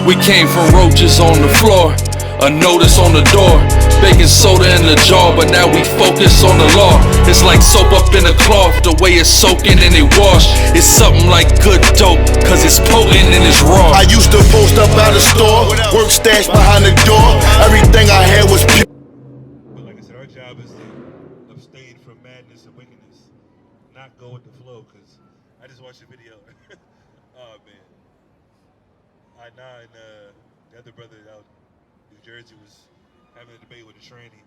We came from roaches on the floor, a notice on the door, baking soda in the jar, but now we focus on the law. It's like soap up in a cloth, the way it's soaking and it wash. It's something like good dope, cause it's potent and it's raw. I used to post up out the store, work stashed behind the door. Everything I had was pure. But like I said, our job is to abstain from madness and wickedness, not go with the flow, cause I just watched a video. Oh man. I9, the other brother out in New Jersey was having a debate with a tranny.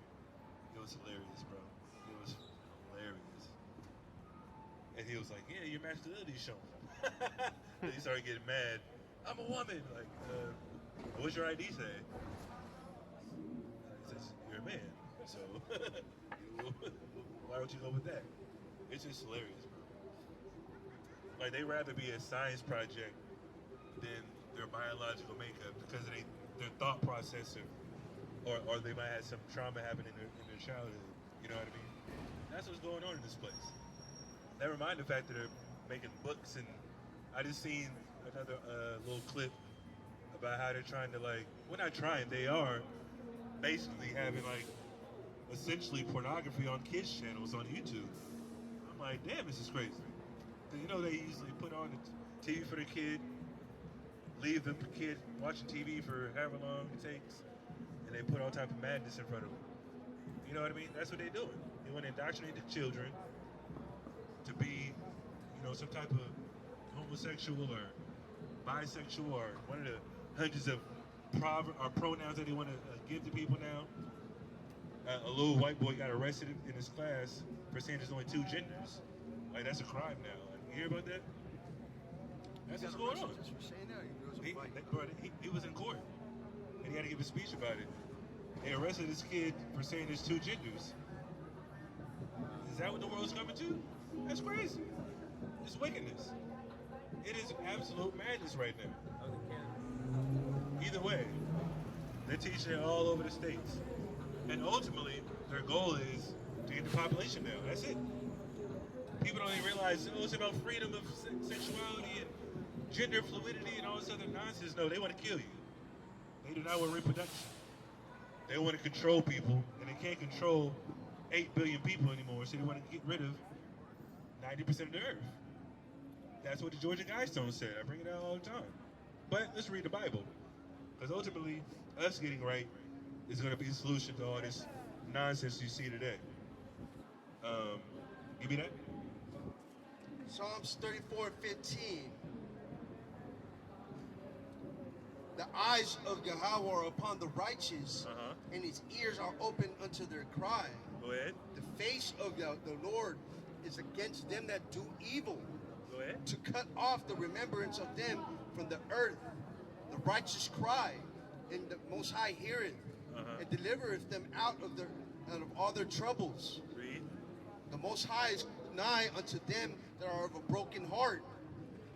It was hilarious, bro. It was hilarious. And he was like, yeah, your masculinity's showing. And he started getting mad. I'm a woman. Like, what's your ID say? He says, you're a man. So, why don't you go with that? It's just hilarious, bro. Like, they rather be a science project than their biological makeup because of their thought process, or they might have some trauma happening in their childhood. You know what I mean? That's what's going on in this place. Never mind the fact that they're making books, and I just seen another little clip about how they're trying to, like, well, not trying, they are basically having, like, essentially pornography on kids channels on YouTube. I'm like, damn, this is crazy. Because, you know, they usually put on the TV for the kid, leave the kid watching TV for however long it takes, and they put all type of madness in front of them. You know what I mean? That's what they're doing. They want to indoctrinate the children to be, you know, some type of homosexual or bisexual or one of the hundreds of pronouns that they want to give to people now. A little white boy got arrested in his class for saying there's only two genders. Like, that's a crime now. You hear about that? That's what's going on. He was in court, and he had to give a speech about it. They arrested this kid for saying there's two genders. Is that what the world's coming to? That's crazy. It's wickedness. It is absolute madness right now. Either way, they're teaching it all over the states. And ultimately, their goal is to get the population down. That's it. People don't even realize, oh, it's about freedom of sexuality and gender fluidity and all this other nonsense. No, they want to kill you. They do not want reproduction. They want to control people, and they can't control 8 billion people anymore, so they want to get rid of 90% of the earth. That's what the Georgia Guidestone said. I bring it out all the time. But let's read the Bible, because ultimately, us getting right is going to be the solution to all this nonsense you see today. Give me that. Psalms 34:15. The eyes of Yahweh are upon the righteous, and his ears are open unto their cry. Go ahead. The face of the Lord is against them that do evil, Go ahead. to cut off the remembrance of them from the earth. The righteous cry, and the Most High heareth, and delivereth them out of all their troubles. Read. The Most High is nigh unto them that are of a broken heart,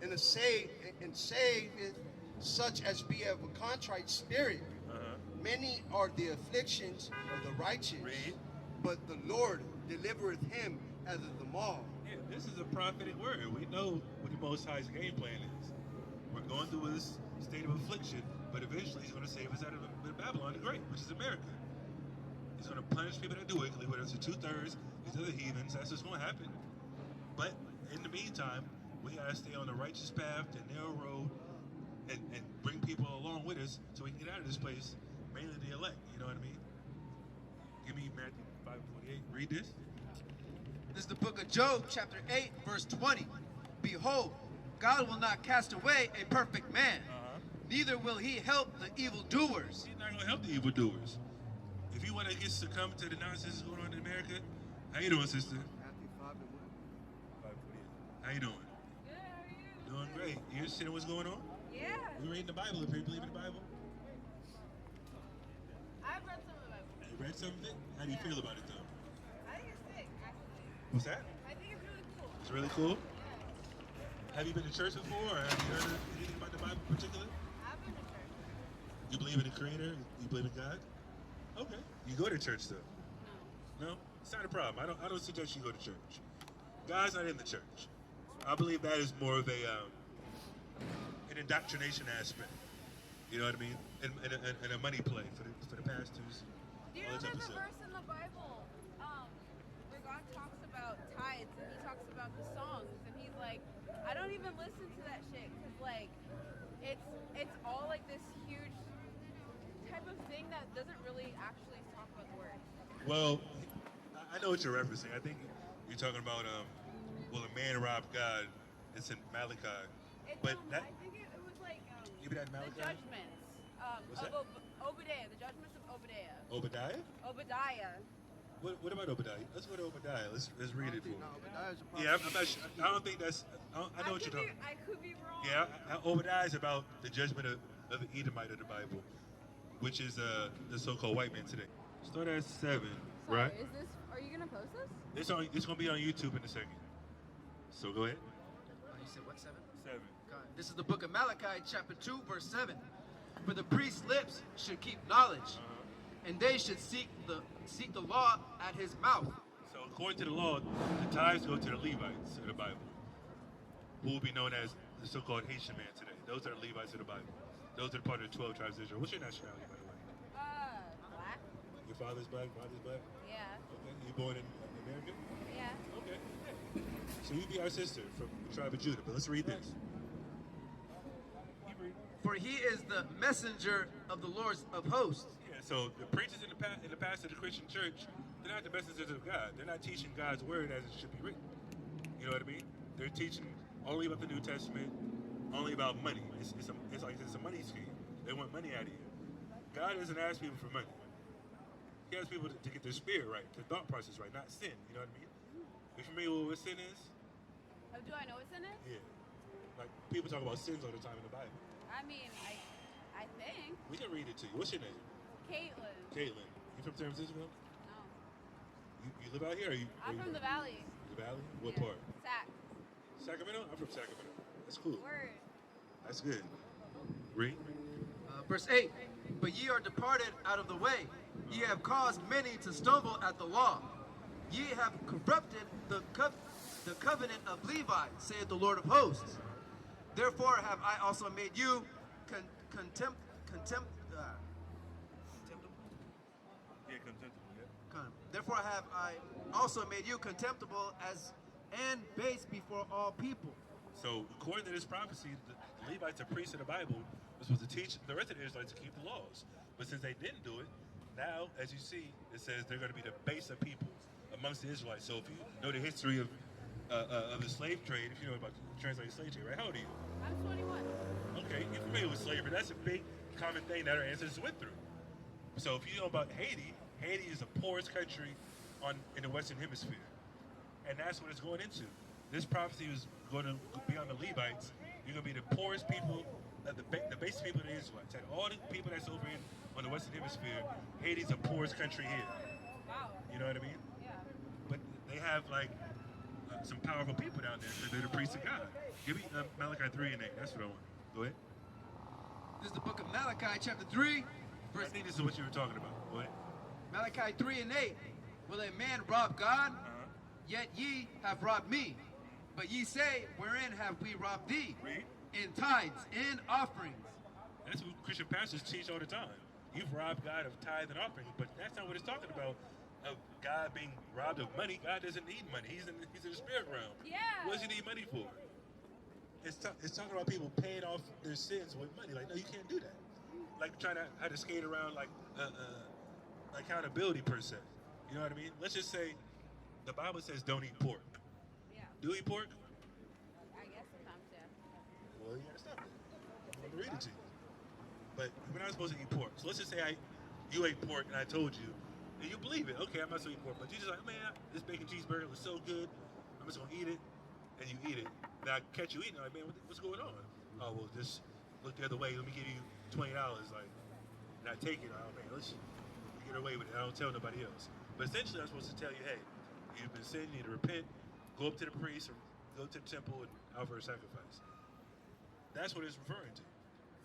and saveth such as be of a contrite spirit. Many are the afflictions of the righteous, but the Lord delivereth him out of them all. Yeah, this is a prophetic word. We know what the Most High's game plan is. We're going through this state of affliction, but eventually he's going to save us out of Babylon the Great, which is America. He's going to punish people that do wickedly, whether it's the 2/3, these other heathens. That's what's going to happen. But in the meantime, we got to stay on the righteous path, the narrow road, and bring people along with us so we can get out of this place, mainly the elect. You know what I mean? Give me Matthew 5:48. Read this. This is the book of Job, chapter 8, verse 20. Behold, God will not cast away a perfect man, neither will he help the evildoers. He's not going to help the evildoers. If you want to get succumb to the nonsense that's going on in America, how you doing, sister? Matthew 5:1. How you doing? Good, how are you? Doing great. You interested in what's going on? Yeah. We reading the Bible up here. You believe in the Bible? I've read some of the Bible. You read some of it? How do you feel about it, though? I think it's sick, actually. What's that? I think it's really cool. It's really cool? Yeah. Have you been to church before, or have you heard anything about the Bible in particular? I've been to church. You believe in the Creator? You believe in God? Okay. You go to church, though? No? It's not a problem. I don't suggest you go to church. God's not in the church. I believe that is more of an indoctrination aspect. You know what I mean? And a money play for the pastors. Do you all know that type there's of a stuff. verse in the Bible where God talks about tithes and he talks about the songs and he's like, I don't even listen to that shit because like it's all like this huge type of thing that doesn't really actually talk about the word. Well, I know what you're referencing. I think you're talking about will a man rob God? It's in Malachi. It's, But that I think it was like maybe that the Malachi. judgments What's of that? Obadiah, the judgments of Obadiah. Obadiah? Obadiah. What about Obadiah? Let's go to Obadiah. Let's read it for No, me. but that is a problem. Yeah, I'm not sure. I don't think that's. I know what you're talking about. I could be wrong. Yeah, Obadiah is about the judgment of the Edomite of the Bible, which is the so-called white man today. Start at 7, Sorry, right? are you gonna post this? It's gonna be on YouTube in a second. So go ahead. You said what, 7? 7. God. This is the book of Malachi, chapter 2, verse 7. For the priest's lips should keep knowledge, and they should seek the law at his mouth. So according to the law, the tithes go to the Levites in the Bible, who will be known as the so-called Haitian man today. Those are the Levites of the Bible. Those are part of the 12 tribes of Israel. What's your nationality, by the way? Black. Your father's black, mother's black? Yeah. Okay. You born in America? Yeah. Okay. So you be our sister from the tribe of Judah, but let's read this. For he is the messenger of the Lord of hosts. Yeah, so the preachers in the past of the Christian church, they're not the messengers of God. They're not teaching God's word as it should be written. You know what I mean? They're teaching only about the New Testament, only about money. It's like it's a money scheme. They want money out of you. God doesn't ask people for money. He asks people to get their spirit right, their thought process right, not sin. You know what I mean? You familiar with what sin is? Oh, do I know what's in it? Yeah. Like people talk about sins all the time in the Bible. I mean, I think. We can read it to you. What's your name? Caitlin. Caitlin. You from San Francisco? No. You live out here? Or I'm from the Valley. The Valley? What Yeah. part? Sac. Sacramento? I'm from Sacramento. That's cool. Word. That's good. Read. Verse 8. But ye are departed out of the way. Ye have caused many to stumble at the law. Ye have corrupted the covenant of Levi, saith the Lord of hosts. Therefore have I also made you contemptible. Yeah, contemptible, yeah. Therefore have I also made you contemptible and base before all people. So, according to this prophecy, the Levites, the priests of the Bible, were supposed to teach the rest of the Israelites to keep the laws. But since they didn't do it, now, as you see, it says they're going to be the base of people amongst the Israelites. So, if you know the history of the slave trade, if you know about the translated slave trade, right? How old are you? I'm 21. Okay, you're familiar with slavery. That's a big common thing that our ancestors went through. So, if you know about Haiti, Haiti is the poorest country in the Western Hemisphere. And that's what it's going into. This prophecy was going to be on the Levites. You're going to be the poorest people, the base people of the Israelites. And all the people that's over in on the Western Hemisphere, Haiti's the poorest country here. Wow. You know what I mean? Yeah. But they have like some powerful people down there. They're the priests of God. Give me Malachi 3 and 8. That's what I want. Go ahead. This is the book of Malachi, chapter 3, I verse think this is what you were talking about. Go ahead. Malachi 3 and 8. Will a man rob God? Yet ye have robbed me. But ye say, wherein have we robbed thee? Read. In tithes, in offerings. That's what Christian pastors teach all the time. You've robbed God of tithe and offering, but that's not what it's talking about. Of God being robbed of money. God doesn't need money. He's in the spirit realm. Yeah. What does he need money for? It's talking about people paying off their sins with money. Like, no, you can't do that. Like trying to how to skate around like accountability per se. You know what I mean? Let's just say the Bible says don't eat pork. Yeah. Do you eat pork? I guess sometimes, yeah. Well, you gotta stop it. I'm gonna read it to you. But we're not supposed to eat pork. So let's just say you ate pork and I told you, and you believe it. Okay, I'm not supposed to eat pork. But you just like, man, this bacon cheeseburger was so good. I'm just gonna eat it, and you eat it. Now I catch you eating. I'm like, man, what's going on? Oh, well, just look the other way. Let me give you $20. Like, and I take it. Oh man, let's get away with it. I don't tell nobody else. But essentially, I'm supposed to tell you, hey, you've been sinning. You need to repent. Go up to the priest or go to the temple and offer a sacrifice. That's what it's referring to.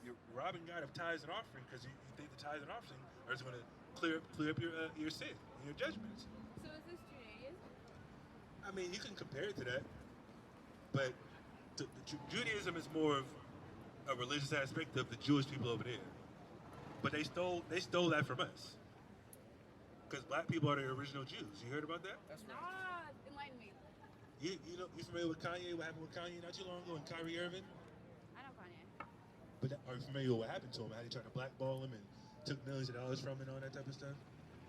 You're robbing God of tithes and offering because you think the tithes and offering are just going to clear up your sin and your judgments. So is this Judaism? I mean, you can compare it to that, but Judaism is more of a religious aspect of the Jewish people over there. But they stole that from us. Because black people are the original Jews. You heard about that? Nah, enlighten me. You familiar with Kanye? What happened with Kanye not too long ago and Kyrie Irving? I know Kanye. But are you familiar with what happened to him? How they tried to blackball him and took millions of dollars from him and all that type of stuff?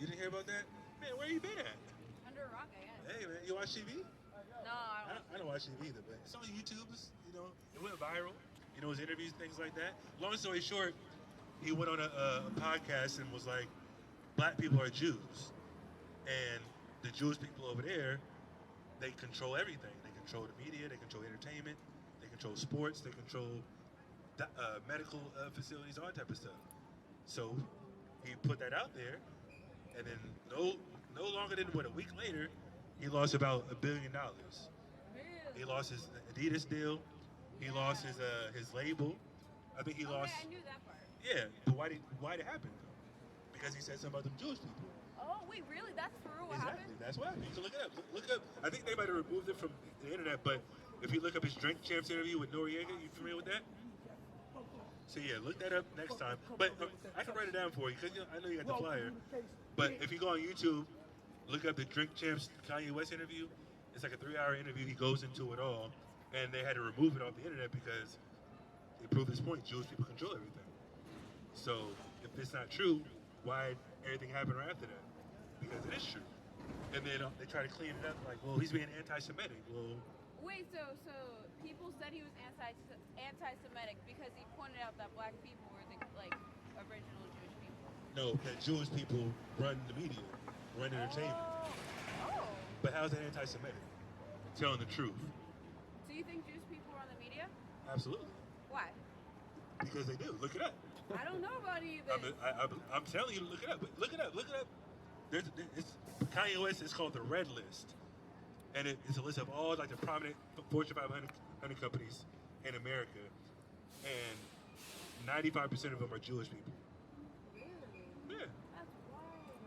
You didn't hear about that? Man, where you been at? Under a rock, I guess. Hey man, you watch TV? No, I don't. I don't watch TV either, but it's on YouTube. You know, it went viral. You know, his interviews, things like that. Long story short, he went on a podcast and was like, black people are Jews. And the Jewish people over there, they control everything. They control the media, they control entertainment, they control sports, they control medical facilities, all that type of stuff. So he put that out there, and then no longer than a week later, he lost about $1 billion. He lost his Adidas deal. He lost his label. I think he lost. I knew that part. Yeah, but why'd it happen though? Because he said something about them Jewish people. Oh wait, really? That's true. What Exactly, happened? that's what happened. So look it up. Look up. I think they might have removed it from the internet, but if you look up his Drink Champs interview with Noriega, you familiar with that? So yeah, look that up next time. But I can write it down for you because I know you got the flyer. But if you go on YouTube, look up the Drink Champs Kanye West interview. It's like a 3-hour interview. He goes into it all, and they had to remove it off the internet because they proved this point: Jewish people control everything. So if it's not true, why everything happened right after that? Because it is true. And then they try to clean it up like, well, he's being anti-Semitic. Well, Wait, so people said he was anti-Semitic because he pointed out that black people were the original Jewish people. no, that Jewish people run the media, run entertainment. Oh. But how's that anti-Semitic? Telling the truth. So you think Jewish people are on the media? Absolutely. Why? Because they do. Look it up. I don't know about any of this. I'm telling you to look it up. Look it up. Look it up. It's Kanye West is called the Red List, and it's a list of all like the prominent Fortune 500 companies in America, and 95% of them are Jewish people. Really? Yeah. That's wild.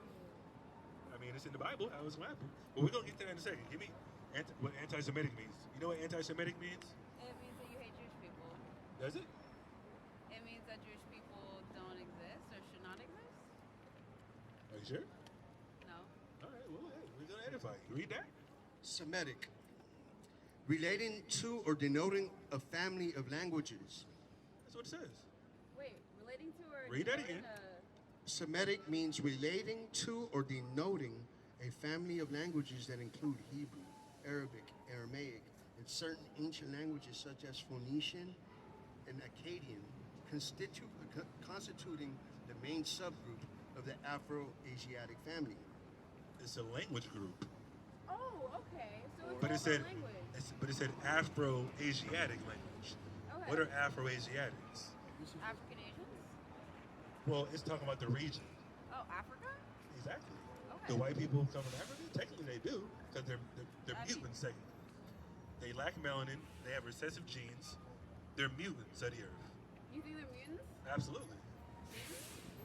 I mean, it's in the Bible. How it's what happened. But we're gonna get there in a second. Give me what anti-Semitic means. You know what anti-Semitic means? It means that you hate Jewish people. Does it? It means that Jewish people don't exist or should not exist. Are you sure? No. All right. Well, hey, we're gonna edify you. Read that. Semitic. Relating to or denoting a family of languages. That's what it says. Wait, relating to or Read that denoting again. Semitic means relating to or denoting a family of languages that include Hebrew, Arabic, Aramaic, and certain ancient languages such as Phoenician and Akkadian, constituting the main subgroup of the Afro-Asiatic family. It's a language group. Oh, okay. So it's But all it said, about language. but it said Afro-Asiatic language. Okay. What are Afro-Asiatics? African Asians? Well, it's talking about the region. Oh, Africa? Exactly. Okay. The white people who come from Africa, technically they do, because they're mutants. Technically, they lack melanin. They have recessive genes. They're mutants of the earth. You think they're mutants? Absolutely.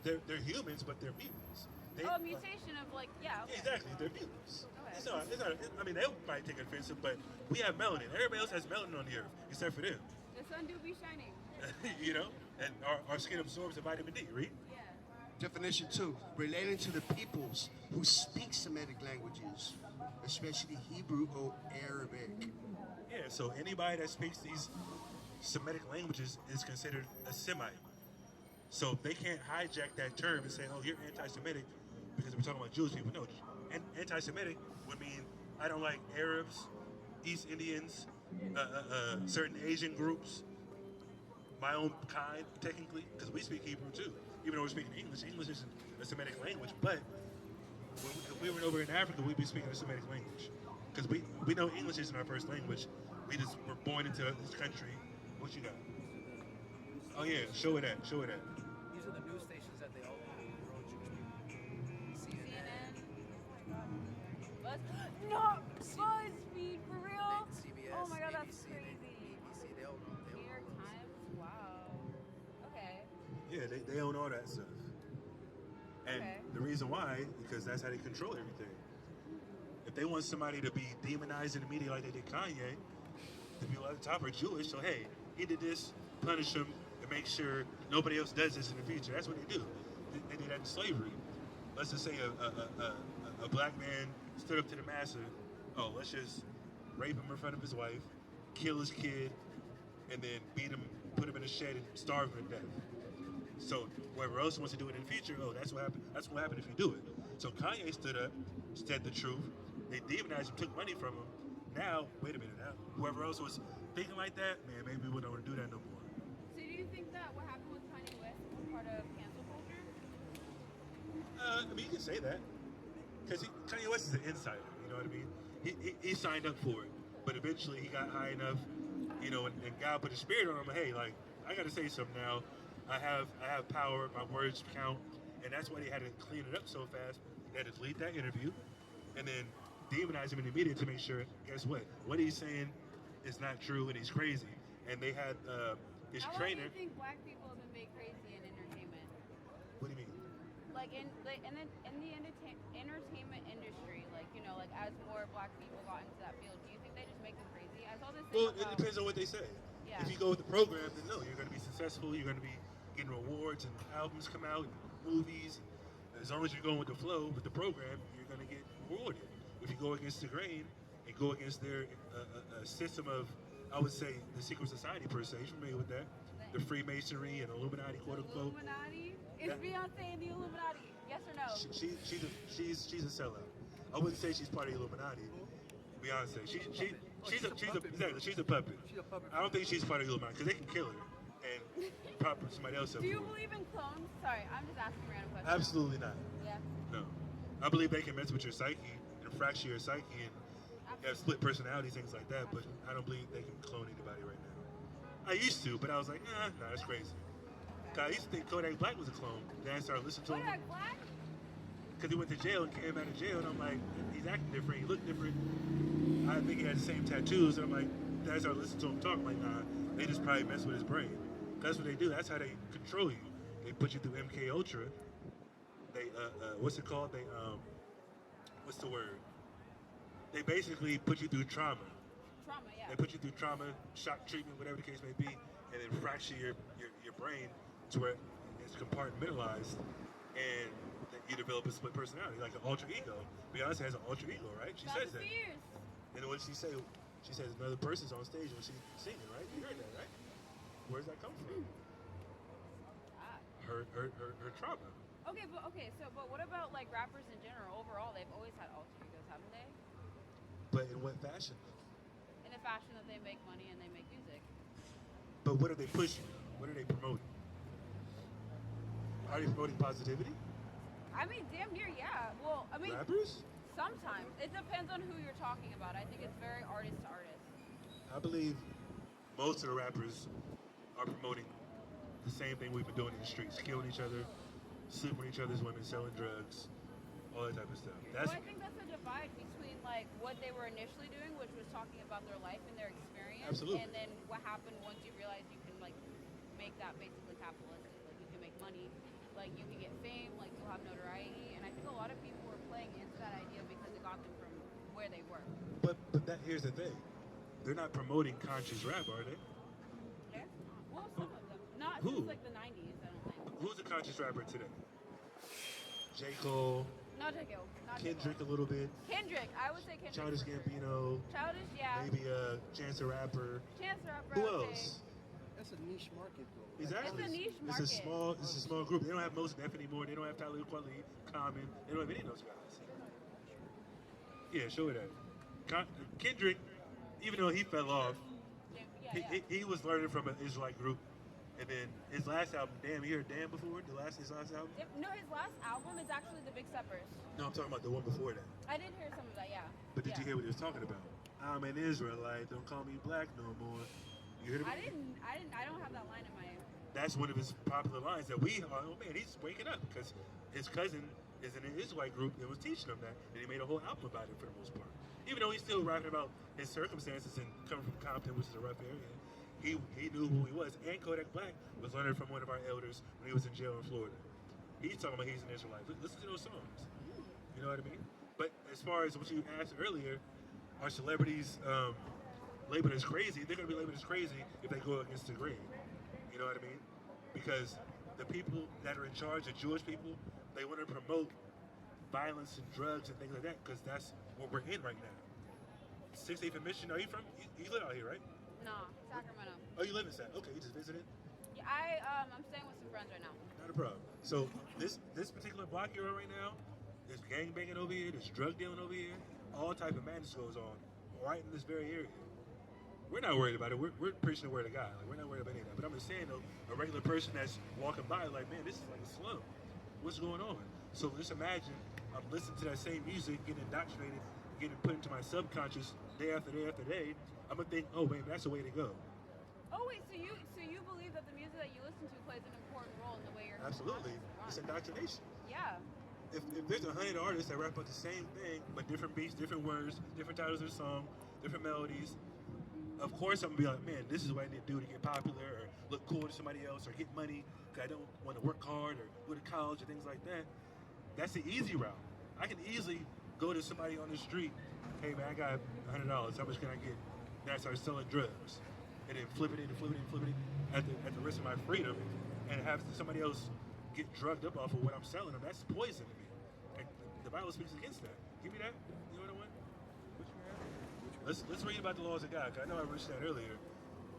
They're humans, but they're mutants. Oh, a mutation of yeah. Okay. Exactly, they're mutants. Okay. It's not, I mean, they might take offensive, but we have melanin. Everybody else has melanin on the earth, except for them. The sun do be shining. You know? And our skin absorbs the vitamin D, right? Yeah. Definition 2, relating to the peoples who speak Semitic languages, especially Hebrew or Arabic. Yeah, so anybody that speaks these Semitic languages is considered a Semite. So they can't hijack that term and say, oh, you're anti-Semitic because we're talking about Jewish people. No, anti-Semitic would mean I don't like Arabs, East Indians, certain Asian groups, my own kind, technically, because we speak Hebrew too. Even though we're speaking English, English isn't a Semitic language, but if we were over in Africa, we'd be speaking a Semitic language. Because we know English isn't our first language. We just were born into this country. What you got? Oh yeah, show it at. These are the news stations that they all grow Jewish people. CNN. No, BuzzFeed, for real? CBS, Oh my god, that's ABC, crazy. BBC, they all New York Times? Wow. Okay. Yeah, they own all that stuff. And Okay. the reason why, because that's how they control everything. If they want somebody to be demonized in the media like they did Kanye, the people at the top are Jewish, so hey, he did this, punish him, and make sure nobody else does this in the future. That's what they do. They did that in slavery. Let's just say a black man stood up to the master. Oh, let's just rape him in front of his wife, kill his kid, and then beat him, put him in a shed, and starve him to death. So whoever else wants to do it in the future, oh, that's what happened. That's what happened if you do it. So Kanye stood up, said the truth. They demonized him, took money from him. Now, wait a minute. Now, whoever else was thinking like that, man, maybe we don't want to do that no more. So do you think that what happened with Kanye West was part of cancel culture? I mean, you can say that. Because Kanye West is an insider, you know what I mean? He signed up for it. But eventually he got high enough, you know, and God put a spirit on him. Hey, like, I got to say something now. I have power. My words count. And that's why they had to clean it up so fast. They had to delete that interview and then demonize him in the media to make sure, guess what he's saying is not true and he's crazy. And they had his How trainer. long do you think black people have been made crazy in entertainment? What do you mean? Like in the entertainment industry, like, you know, like as more black people got into that field, do you think they just make them crazy? I saw this thing Well, about, it depends on what they say. Yeah. If you go with the program, then no, you're going to be successful. You're going to be getting awards and albums come out and movies. As long as you're going with the flow, with the program, you're going to get rewarded. If you go against the grain and go against their system of, I would say, the secret society per se, you're familiar with that? The Freemasonry and Illuminati, quote unquote. Illuminati? Is Beyonce in the Illuminati? Yes or no? She's a sellout. I wouldn't say she's part of the Illuminati. Beyonce, she's a puppet. She's a puppet. I don't think she's part of the Illuminati because they can kill her and prop somebody else up. Do you for her. believe in clones? Sorry, I'm just asking random questions. Absolutely not. Yeah. No. I believe they can mess with your psyche and fracture your psyche and have split personalities, things like that, but I don't believe they can clone anybody right now. I used to, but I was like, nah, that's crazy. I used to think Kodak Black was a clone. Then I started listening to him. Kodak Black? Because he went to jail and came out of jail, and I'm like, he's acting different, he looked different. I think he had the same tattoos, and I'm like, then I started listening to him talk, I'm like, nah, they just probably mess with his brain. That's what they do, that's how they control you. They put you through MK Ultra. They, what's it called? They, what's the word? They basically put you through trauma. Trauma, yeah. They put you through trauma, shock treatment, whatever the case may be, and then fracture your brain to where it's compartmentalized, and you develop a split personality, like an alter ego. Beyonce has an alter ego, right? She says that. Spears. And what she say? She says another person's on stage when she's singing, right? You heard that, right? Where does that come from? Her trauma. But what about like rappers in general? Overall, they've always had alter egos, haven't they? But in what fashion? In a fashion that they make money and they make music. But what are they pushing? What are they promoting? Are they promoting positivity? I mean, damn near, yeah. Well, I mean, Rappers? sometimes. It depends on who you're talking about. I think it's very artist to artist. I believe most of the rappers are promoting the same thing we've been doing in the streets, killing each other, sleeping with each other's women, selling drugs, all that type of stuff. Well, I think that's a divide between like what they were initially doing, which was talking about their life and their experience, Absolutely. and then what happened once you realize you can like make that basically capitalistic. Like you can make money, like you can get fame, like you'll have notoriety, and I think a lot of people were playing into that idea because it got them from where they were. But here's the thing. They're not promoting conscious rap, are they? Yeah. Well, some of them. Not Who? since like the 90s, I don't think. Who's a conscious rapper today? J. Cole, Not J. Cole. Not J. Kendrick Cole. a little bit, Kendrick. I would say Kendrick. Childish for sure. Gambino, Childish, yeah. maybe Chance the Rapper. Chance the Rapper. Who I would else? say. That's a niche market, though. Exactly. It's a niche It's a market. small group. They don't have Mos Def anymore. They don't have Tyler Quali, Common. They don't have any of those guys. Yeah, show it that. Kendrick, even though he fell off, Yeah. he was learning from an Israelite group. And then his last album, Damn, you heard Damn before? His last album? No, his last album is actually The Big Steppers. No, I'm talking about the one before that. I did hear some of that, yeah. But did Yeah. you hear what he was talking about? I'm an Israelite, don't call me black no more. You heard it? I don't have that line in my. That's one of his popular lines that oh man, he's waking up because his cousin is in an Israelite group and was teaching him that, and he made a whole album about it for the most part. Even though he's still rapping about his circumstances and coming from Compton, which is a rough area, he knew who he was. And Kodak Black was learning from one of our elders when he was in jail in Florida. He's talking about he's an Israelite. Listen to those songs. You know what I mean? But as far as what you asked earlier, are celebrities labeled as crazy? They're going to be labeled as crazy if they go against the grain. You know what I mean? because the people that are in charge, the Jewish people, they want to promote violence and drugs and things like that because that's what we're in right now. 68th and Mission, are you from? You live out here, right? No, Sacramento. Oh, you live in San? Okay, you just visited? Yeah, I'm staying with some friends right now. Not a problem. So this particular block you're on right now, there's gang banging over here, there's drug dealing over here, all type of madness goes on right in this very area. We're not worried about it. We're preaching the word of God. Like, we're not worried about any of that. But I'm just saying, though, a regular person that's walking by, like, man, this is like a slum. What's going on? So just imagine I'm listening to that same music, getting indoctrinated, getting put into my subconscious day after day after day. I'm gonna think, oh, man, that's the way to go. Oh wait, so you believe that the music that you listen to plays an important role in the way you're Absolutely, it's indoctrination. Yeah. If there's 100 artists that rap about the same thing, but different beats, different words, different titles of the song, different melodies, of course I'm gonna be like, man, this is what I need to do to get popular or look cool to somebody else or get money because I don't want to work hard or go to college or things like that. That's the easy route. I can easily go to somebody on the street, hey man, I got $100, how much can I get? Then I start selling drugs and then flipping it and flipping it and flipping it at the risk of my freedom and have somebody else get drugged up off of what I'm selling them. That's poison to me. And the Bible speaks against that. Give me that. You know what I want? Let's read about the laws of God, because I know I reached that earlier.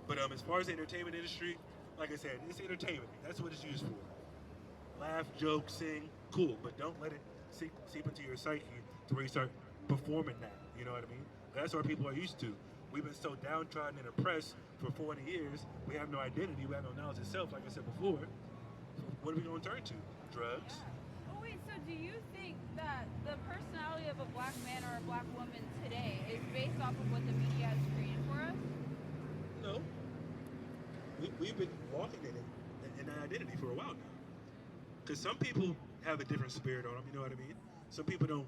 But as far as the entertainment industry, like I said, it's entertainment. That's what it's used for. Laugh, joke, sing, cool, but don't let it seep into your psyche to where you start performing that. You know what I mean? That's what people are used to. We've been so downtrodden and oppressed for 40 years, we have no identity, we have no knowledge of self, like I said before. So what are we going to turn to? Drugs? Yeah. Oh wait, so do you think that the personality of a black man or a black woman today is based off of what the media has created for us? No. We've been walking in it, in that identity for a while now. Because some people have a different spirit on them, you know what I mean? Some people don't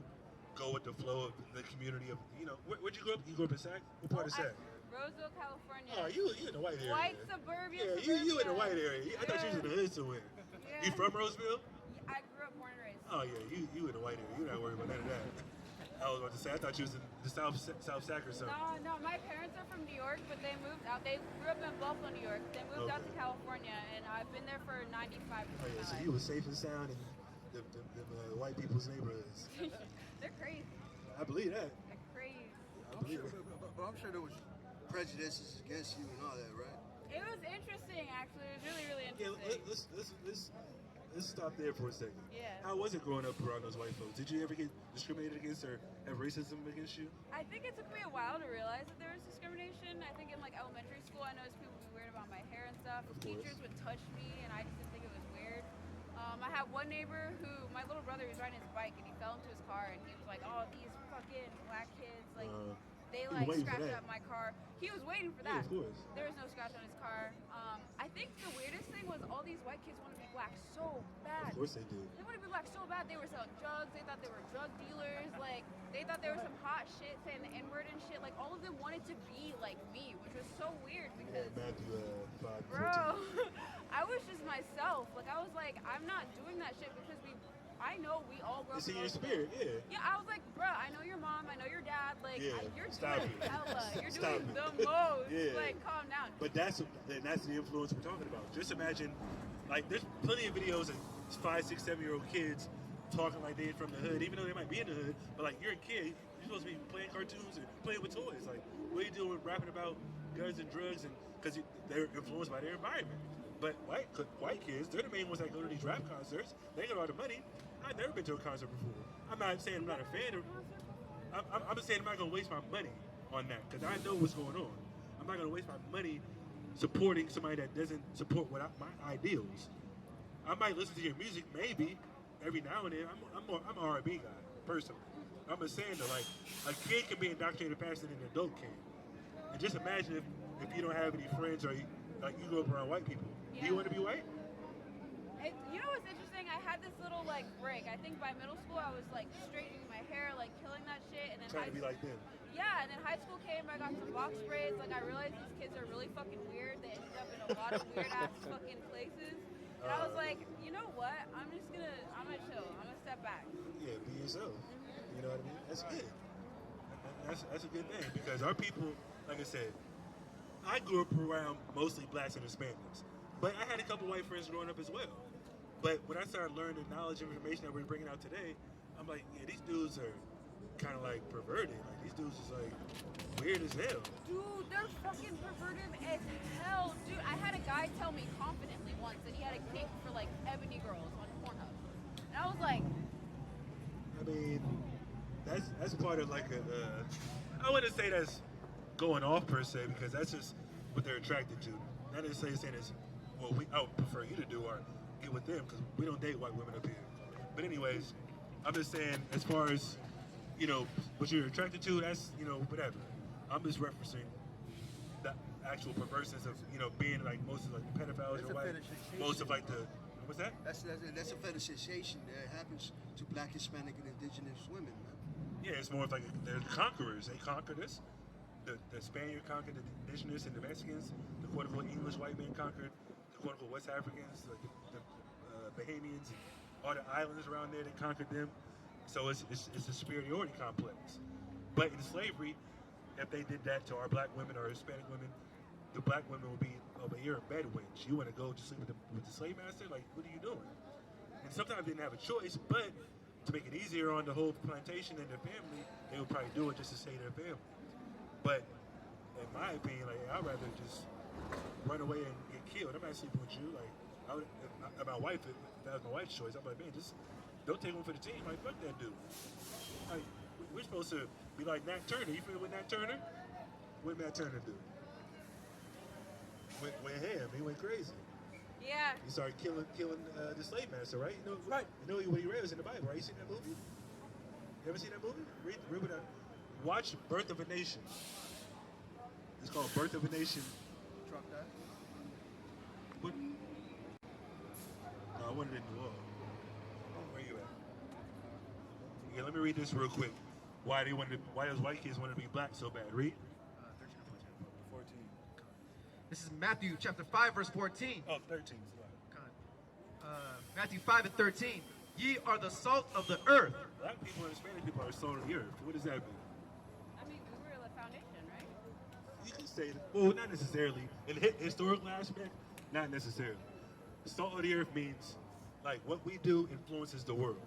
go with the flow of the community of, you know, where'd you grow up? You grew up in Sac? What part of Sac? Roseville, California. Oh, you in the white area. White suburbia. Yeah, you in the white area. I thought you was in the hood somewhere. Yeah. You from Roseville? Yeah, I grew up born and raised. Oh yeah, you in the white area. You're not worried about none of that. I was about to say, I thought you was in the South Sac or something. No, my parents are from New York, but they moved out. They grew up in Buffalo, New York. They moved out to California, and I've been there for 95% Oh yeah, of my so life. you was safe and sound in the white people's neighborhoods. They're crazy. I believe that. They're crazy. I believe it. But I'm sure there was prejudices against you and all that, right? It was interesting, actually. It was really, really Yeah, interesting. let's stop there for a second. Yeah. How was it growing up around those white folks? Did you ever get discriminated against or have racism against you? I think it took me a while to realize that there was discrimination. I think in like elementary school, I noticed people would be weird about my hair and stuff. Of course. Teachers would touch me, and I just didn't think it was weird. I had one neighbor who, my little brother, was riding his bike, and he fell into his car, and he was like, "Oh, these fucking black kids, like." They was like waiting for scratched that. up my car. He was waiting for Yeah, that. of course. There was no scratch on his car. I think the weirdest thing was all these white kids want to be black so bad. Of course they do. They want to be black so bad. They were selling drugs. They thought they were drug dealers. Like they thought they were some hot shit saying the N-word and shit. Like all of them wanted to be like me, which was so weird because Matthew 5, bro, I was just myself. Like I was like, I'm not doing that shit because I know we all grow up. It's in with your those spirit, things. yeah. Yeah, I was like, bro, I know your mom, I know your dad. Like, Yeah, you're stop doing it. hella. You're Stop doing it. the most. Yeah. Like, calm down. But that's the influence we're talking about. Just imagine, like, there's plenty of videos of 5, 6, 7-year-old kids talking like they're from the hood, even though they might be in the hood. But like, you're a kid, you're supposed to be playing cartoons and playing with toys. Like, what are you doing rapping about guns and drugs? And because they're influenced by their environment. But white kids, they're the main ones that go to these rap concerts. They got all the money. I've never been to a concert before. I'm not saying I'm not a fan of. I'm just saying I'm not gonna waste my money on that because I know what's going on. I'm not gonna waste my money supporting somebody that doesn't support my ideals. I might listen to your music maybe every now and then. I'm an R&B guy personally. I'm just saying though, like a kid can be indoctrinated faster than an adult can. And just imagine if you don't have any friends or you grew up around white people. Do you want to be white? You know what's interesting? I had this little like break. I think by middle school I was like straightening my hair, like killing that shit, and then Trying to be like them. Yeah, and then high school came. I got some box braids. Like I realized these kids are really fucking weird. They ended up in a lot of weird ass fucking places. And I was like, you know what? I'm gonna chill. I'm gonna step back. Yeah, be yourself. You know what I mean? That's good. That's a good thing because our people, like I said, I grew up around mostly blacks and Hispanics. But I had a couple white friends growing up as well. But when I started learning the knowledge and information that we're bringing out today, I'm like, yeah, these dudes are kind of like perverted. Like these dudes is like weird as hell. Dude, they're fucking perverted as hell. Dude, I had a guy tell me confidently once that he had a kink for like ebony girls on Pornhub. And I was like, I mean, that's part of like a, I wouldn't say that's going off per se, because that's just what they're attracted to. Not necessarily saying it's, well, I would prefer you to do or get with them, because we don't date white women up here. But anyways, I'm just saying, as far as, you know, what you're attracted to, that's, you know, whatever. I'm just referencing the actual perverseness of, you know, being like most of like the pedophiles That's or a white, fetishization. most of like the, what's that? That's a fetishization that happens to Black, Hispanic, and Indigenous women, man. Yeah, it's more of like they're conquerors. They conquered us. The Spaniard conquered the indigenous and the Mexicans. The quote-unquote English white man conquered the quote-unquote West Africans, like the Bahamians, and all the islands around there. They conquered them. So it's a superiority complex. But in slavery, if they did that to our black women or Hispanic women, the black women would be, oh, but you're a bedwench. You want to go to sleep with the slave master? Like, what are you doing? And sometimes they didn't have a choice, but to make it easier on the whole plantation and their family, they would probably do it just to save their family. But in my opinion, like, I'd rather just run away and get killed. I'm not sleeping with you. Like, if my wife, if that was my wife's choice, I'm like, man, just don't take one for the team. Like, fuck that dude. Like, we're supposed to be like Nat Turner. You familiar with Nat Turner? What did Nat Turner do? Went ham. He went crazy. yeah. He started killing the slave master, right? You know, Right. You know what he read was in the Bible, right? You seen that movie? You ever seen that movie? Read that. Watch Birth of a Nation. It's called Birth of a Nation. Drop that. What? No, I wanted it in the wall. Where you at? Yeah, let me read this real quick. Why those white kids wanted to be black so bad? Read. 14. This is Matthew chapter 5, verse 14. Oh, 13. Matthew 5 and 13. Ye are the salt of the earth. Black people and Hispanic people are salt of the earth. What does that mean? I mean, we were the foundation, right? You can say that. Well, not necessarily. In the historical aspect, not necessarily. Salt of the earth means, like, what we do influences the world.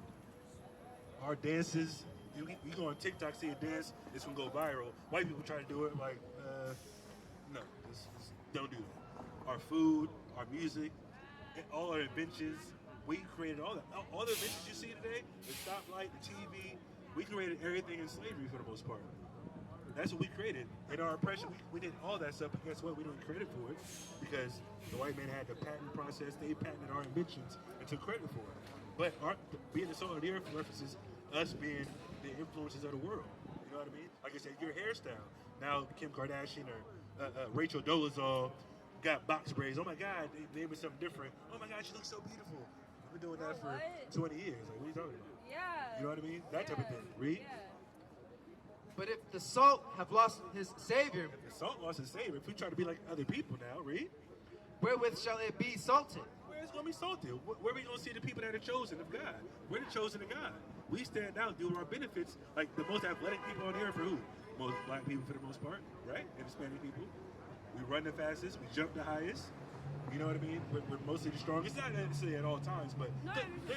Our dances, you go on TikTok, see a dance, it's gonna go viral. White people try to do it, like, no, just don't do that. Our food, our music, and all our inventions, we created all that. All the inventions you see today, the stoplight, the TV, we created everything in slavery for the most part. That's what we created. In our oppression, we did all that stuff, but guess what? We don't get credit for it because the white man had the patent process, they patented our inventions and took credit for it. But being the salt of the earth references us being the influences of the world. You know what I mean? Like I said, your hairstyle. Now Kim Kardashian or Rachel Dolezal got box braids. Oh my God, they named it something different. Oh my God, she looks so beautiful. We've been doing that for 20 years. Like, what are you talking about? Yeah. You know what I mean? That type of thing. Read. Yeah. But if the salt have lost his savior, If the salt lost its savor, if we try to be like other people now, read. wherewith shall it be salted? Where it's going to be salted? Where are we going to see the people that are chosen of God? We're the chosen of God. We stand out due to our benefits. Like the most athletic people on the earth are who? Most black people for the most part, right? And Hispanic people. We run the fastest. We jump the highest. You know what I mean? We're mostly the strongest. Not necessarily at all times, but No,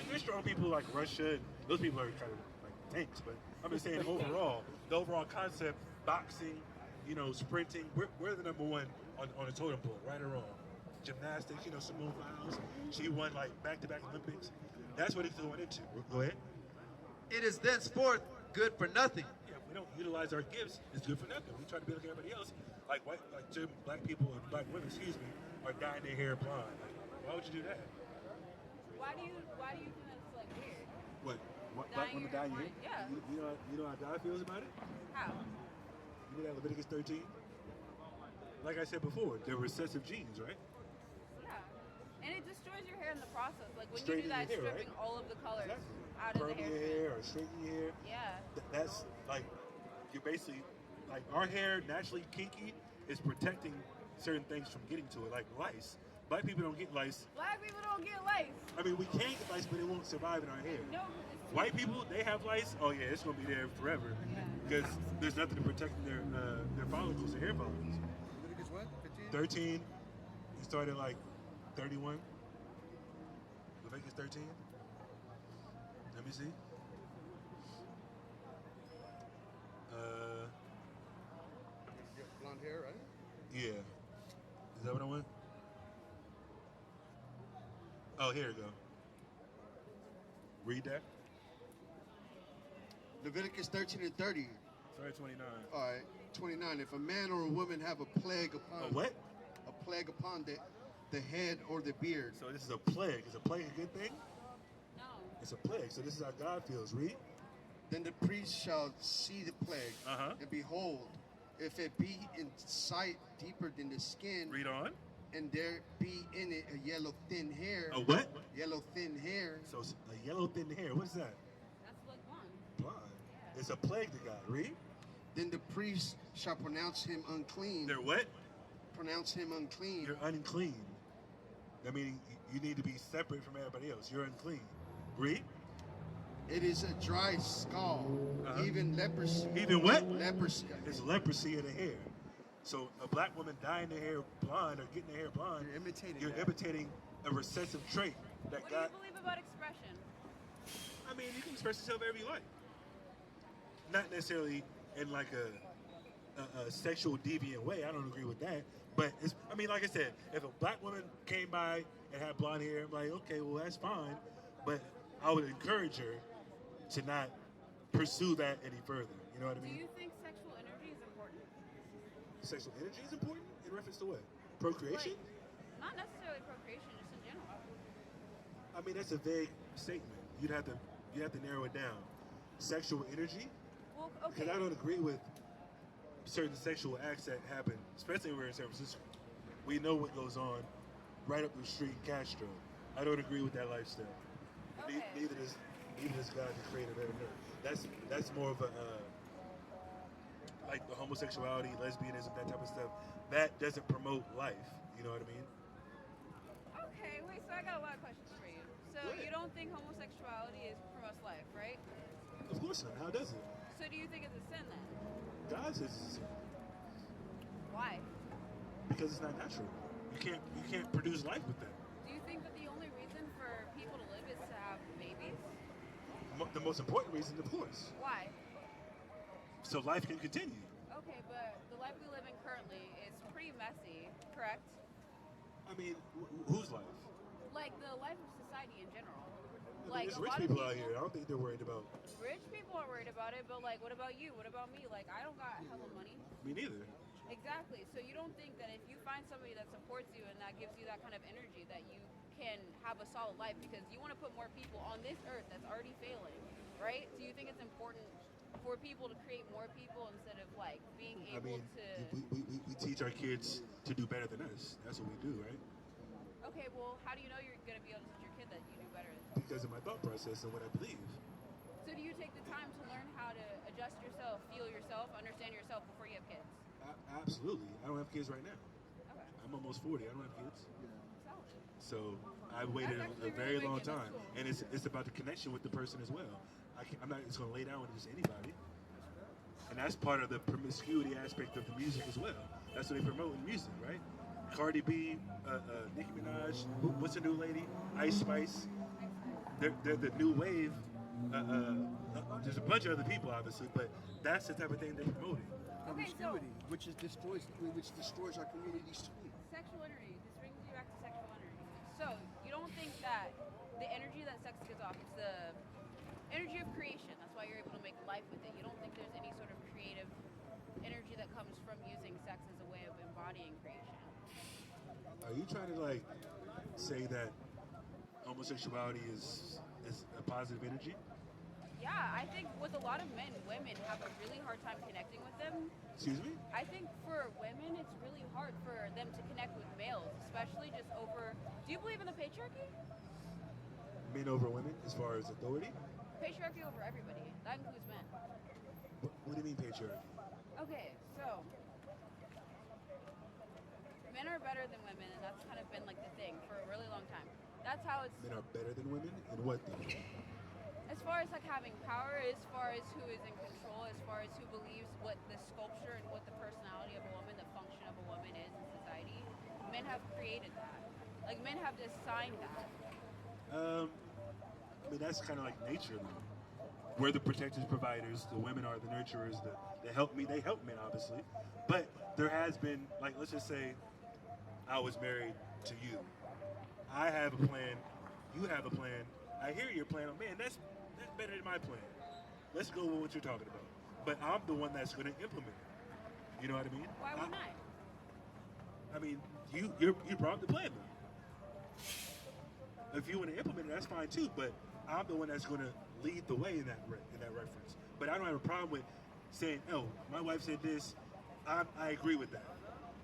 there's strong people like Russia. And those people are kind of like tanks. But I'm just saying overall, the overall concept, boxing, you know, sprinting, we're the number one on the totem pole, right or wrong. Gymnastics, you know, Simone Biles, she won like back-to-back Olympics. That's what it's going into. Go ahead. It is thenceforth good for nothing. Yeah, if we don't utilize our gifts, it's good for nothing. We try to be like everybody else. Like black people and black women, are dyeing their hair blonde. Like, why would you do that? Why do you think that's like weird? What black women dye your hair? Yeah. You know how God feels about it? How? You know that Leviticus 13? Like I said before, they're recessive genes, right? Yeah. And it destroys your hair in the process. Like when Straightening you do that, your hair, stripping right? all of the colors Exactly. out of the Curling your hair. hair or straightening your hair. Yeah. That's like, you're basically, like our hair naturally kinky is protecting certain things from getting to it, like lice. Black people don't get lice. Black people don't get lice. I mean, we can get lice, but it won't survive in our hair. No, it's White people, they have lice. Oh yeah, it's gonna be there forever because there's nothing to protect their follicles, their hair follicles. Leviticus what? 15? 13, he started like 31. Leviticus 13. Let me see. Blonde hair, right? Yeah. Is that what I want? Oh, here we go. Read that. Leviticus 13 and 30. Sorry, 29. All right, 29. If a man or a woman have a plague upon A what? A plague upon the head or the beard. So this is a plague. Is a plague a good thing? No. It's a plague. So this is how God feels. Read. Then the priest shall see the plague, and behold, if it be in sight deeper than the skin, Read on. and there be in it a yellow thin hair. A what? Yellow thin hair. So it's a yellow thin hair. What is that? That's like blonde. Blind. It's a plague to God. Read. Then the priest shall pronounce him unclean. They're what? Pronounce him unclean. You're unclean. That means you need to be separate from everybody else. You're unclean. Read. It is a dry skull, even leprosy. Even what? Leprosy. It's leprosy of the hair. So a black woman dyeing their hair blonde or getting their hair blonde, you're imitating a recessive trait that What God. do you believe about expression? I mean, you can express yourself however you like. Not necessarily in like a sexual deviant way. I don't agree with that. But it's, I mean, like I said, if a black woman came by and had blonde hair, I'm like, okay, well that's fine. But I would encourage her to not pursue that any further. You know what I Do mean? you think sexual energy is important? Sexual energy is important in reference to what? Procreation? Like, not necessarily procreation, just in general. I mean, that's a vague statement. You have to narrow it down. Sexual energy? Well, Because okay. I don't agree with certain sexual acts that happen, especially when we're in San Francisco. We know what goes on right up the street in Castro. I don't agree with that lifestyle. Okay. Neither does God, the creator of heaven and earth. That's more of a like the homosexuality, lesbianism, that type of stuff. That doesn't promote life. You know what I mean? Okay, wait, so I got a lot of questions for you. So Go ahead. you don't think homosexuality promotes life, right? Of course not. How does it? So do you think it's a sin then? God says it's a sin Why? because it's not natural. You can't produce life with that. Do you think that the only reason for people to live is to have babies? The most important reason, of course, Why? so life can continue. Okay, but the life we live in currently is pretty messy, correct? I mean, whose life? Like the life of society in general. I mean, Like there's a rich lot people of out here. I don't think they're worried about Rich people are worried about it, but like, what about you? What about me? Like, I don't got hella money. me neither. Exactly. So you don't think that if you find somebody that supports you and that gives you that kind of energy, that you can have a solid life because you want to put more people on this earth that's already failing, right? Do you think it's important for people to create more people instead of like being I able mean, to? we teach our kids to do better than us. That's what we do, right? Okay, well, how do you know you're going to be able to teach your kid that you do better? Because of my thought process and what I believe. So do you take the time to learn how to adjust yourself, feel yourself, understand yourself before you have kids? Absolutely. I don't have kids right now. Okay. I'm almost 40. I don't have kids. Solid. So I've waited That's a actually very really long wicked. That's time. cool. And it's about the connection with the person as well. I'm not just going to lay down with just anybody. And that's part of the promiscuity aspect of the music as well. That's what they promote in music, right? Cardi B, Nicki Minaj, what's the new lady? Ice Spice. They're the new wave. There's a bunch of other people, obviously, but that's the type of thing they're promoting. Okay, so which destroys our communities too. sexual energy. This brings you back to sexual energy. So you don't think that the energy that sex gives off is the energy of creation? That's why you're able to make life with it. You don't think there's any sort of creative energy that comes from using sex as a way of embodying creation? Are you trying to like say that homosexuality is a positive energy? Yeah, I think with a lot of men, women have a really hard time connecting with them. Excuse me? I think for women, it's really hard for them to connect with males, especially just over. Do you believe in the patriarchy? Men over women as far as authority? Patriarchy over everybody. That includes men. What do you mean patriarchy? Okay, so men are better than women, and that's kind of been like the thing for a really long time. That's how it's. Men are better than women in what though? As far as like having power, as far as who is in control, as far as who believes what the sculpture and what the personality of a woman, the function of a woman is in society, men have created that. Like men have to assign that. I mean, that's kind of like nature, though. We're the protectors, providers. The women are the nurturers. They help me. They help men, obviously. But there has been, like, let's just say, I was married to you. I have a plan. You have a plan. I hear your plan. Oh, man, that's better than my plan. Let's go with what you're talking about. But I'm the one that's going to implement it. You know what I mean? Why wouldn't I? I mean, you brought the plan, though. If you want to implement it, that's fine too. But I'm the one that's going to lead the way in that reference. But I don't have a problem with saying, "Oh, my wife said this. I agree with that."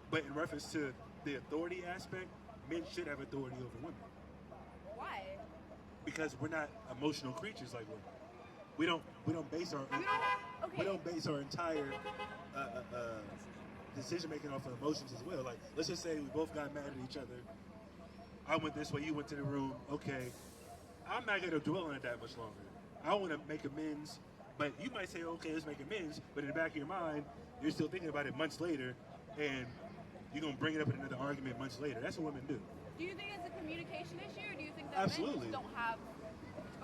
But in reference to the authority aspect, men should have authority over women Why? because we're not emotional creatures like women. We don't base our Okay. we don't base our entire decision making off of emotions as well. Like, let's just say we both got mad at each other. I went this way, you went to the room. Okay, I'm not gonna dwell on it that much longer. I want to make amends, but you might say, okay, let's make amends. But in the back of your mind, you're still thinking about it months later, and you're gonna bring it up in another argument months later. That's what women do. Do you think it's a communication issue, or do you think that Absolutely. men just don't have,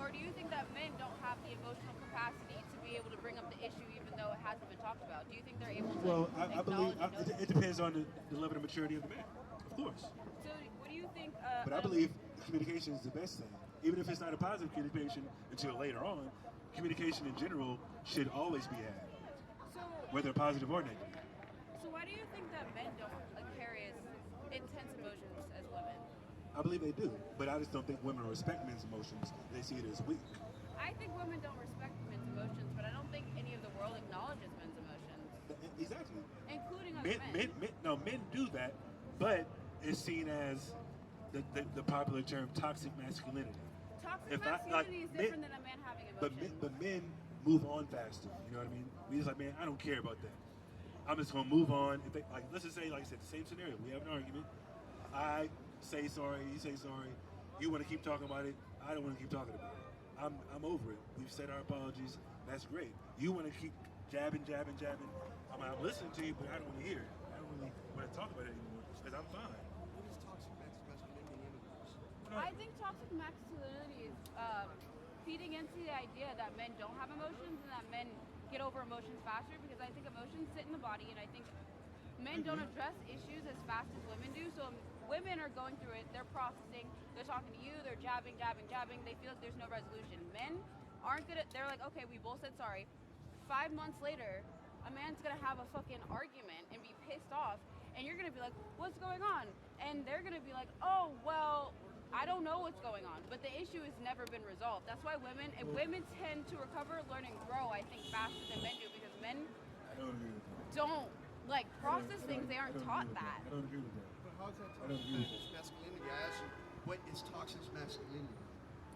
or do you think that men don't have the emotional capacity to be able to bring up the issue even though it hasn't been talked about? Do you think they're able to Well, I believe acknowledge it depends on the level of maturity of the man, of course. So what do you think? But I believe communication is the best thing. Even if it's not a positive communication until later on, communication in general should always be had, So, whether positive or negative. so why do you think that men don't carry as intense emotions as women? I believe they do, but I just don't think women respect men's emotions. They see it as weak. I think women don't respect men's emotions, but I don't think any of the world acknowledges men's emotions, Exactly. including other men. Men do that, but it's seen as the popular term toxic masculinity. Toxic If I- masculinity like, is men- different than a man having emotions. But men move on faster. You know what I mean? We just like, man, I don't care about that. I'm just gonna move on. If they, like, let's just say, like I said, the same scenario. We have an argument. I say sorry. You say sorry. You want to keep talking about it. I don't want to keep talking about it. I'm over it. We've said our apologies. That's great. You want to keep jabbing. I'm listening to you, but I don't want to hear it. I don't really want to talk about it anymore because I'm fine. What is toxic masculinity anyways? I think toxic masculinity is feeding into the idea that men don't have emotions and that men get over emotions faster, because I think emotions sit in the body, and I think men don't address issues as fast as women do. So women are going through it, they're processing, they're talking to you, they're jabbing, they feel like there's no resolution. Men aren't gonna, they're like, okay, we both said sorry. 5 months later, a man's gonna have a fucking argument and be pissed off, and you're gonna be like, what's going on? And they're gonna be like, oh, well, I don't know what's going on, but the issue has never been resolved. That's why women tend to recover, learn, and grow, I think, faster than men do, because men I don't agree with that. don't like process things. They aren't taught that. I don't agree with that. But how's that I don't toxic agree with masculinity? I asked you, what is toxic masculinity?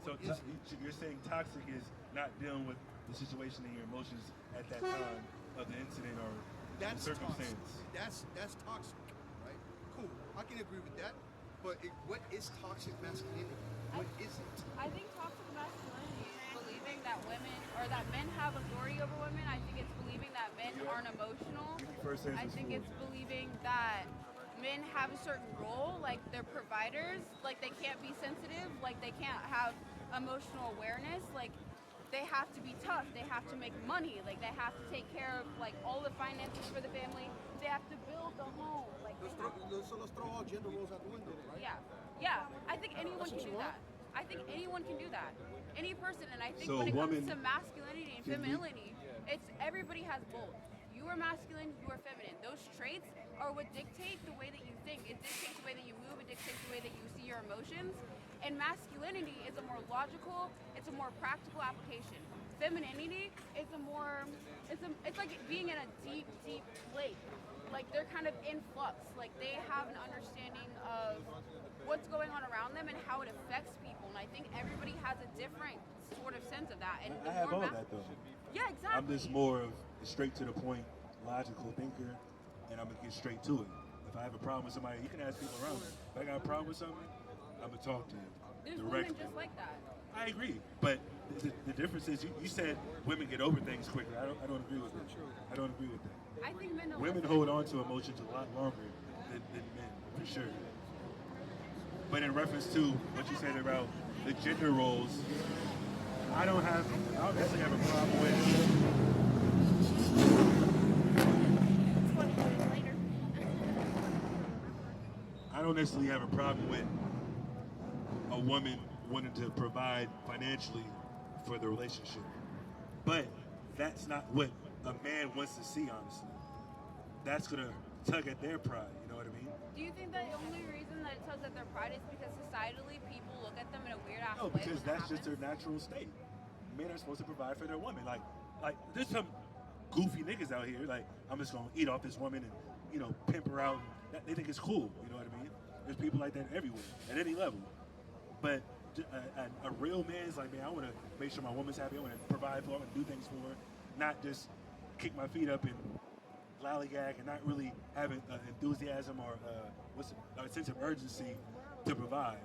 So What is it? you're saying toxic is not dealing with the situation and your emotions at that time of the incident or the That's circumstance. toxic. That's toxic, right? Cool. I can agree with that. But what is toxic masculinity? What is it? I think toxic masculinity is believing that women or that men have authority over women. I think it's believing that men aren't emotional. Give me first I answers think for it's it. believing that men have a certain role, like they're providers, like they can't be sensitive, like they can't have emotional awareness, like they have to be tough, they have to make money, like they have to take care of like all the finances for the family, they have to build the home, like they have So let's throw all gender roles out the window, right? yeah. I think anyone can do that. I think anyone can do that. Any person, and I think So when it comes woman to masculinity and can be- femininity, it's everybody has both. You are masculine, you are feminine. Those traits are what dictate the way that you think. It dictates the way that you move, it dictates the way that you see your emotions. And masculinity is a more logical, it's a more practical application. Femininity is a more, it's like being in a deep, deep lake. Like they're kind of in flux. Like they have an understanding of what's going on around them and how it affects people. And I think everybody has a different sort of sense of that. And I the have more all that though. Yeah, exactly. I'm just more of a straight to the point, logical thinker, and I'm gonna get straight to it. If I have a problem with somebody, you can ask people around me. If I got a problem with something, I'm gonna talk to you There's directly. women just like that. I agree, but the difference is you said women get over things quicker. I don't agree with that. I don't agree with that. I think men don't Women listen. hold on to emotions a lot longer than men, for sure. But in reference to what you said about the gender roles, I don't necessarily have a problem I don't necessarily have a problem with a woman wanting to provide financially for the relationship. But that's not what a man wants to see, honestly. That's gonna tug at their pride, you know what I mean? Do you think that the only reason that it tugs at their pride is because societally people look at them in a weird ass No, way? because when that that's just their happens? natural state. Men are supposed to provide for their woman. Like there's some goofy niggas out here. Like, I'm just gonna eat off this woman and, you know, pimp her out. They think it's cool. You know what I mean? There's people like that everywhere at any level. But a real man is like, man, I want to make sure my woman's happy. I want to provide for her. I want to do things for her, not just kick my feet up and lollygag and not really have enthusiasm or a sense of urgency to provide.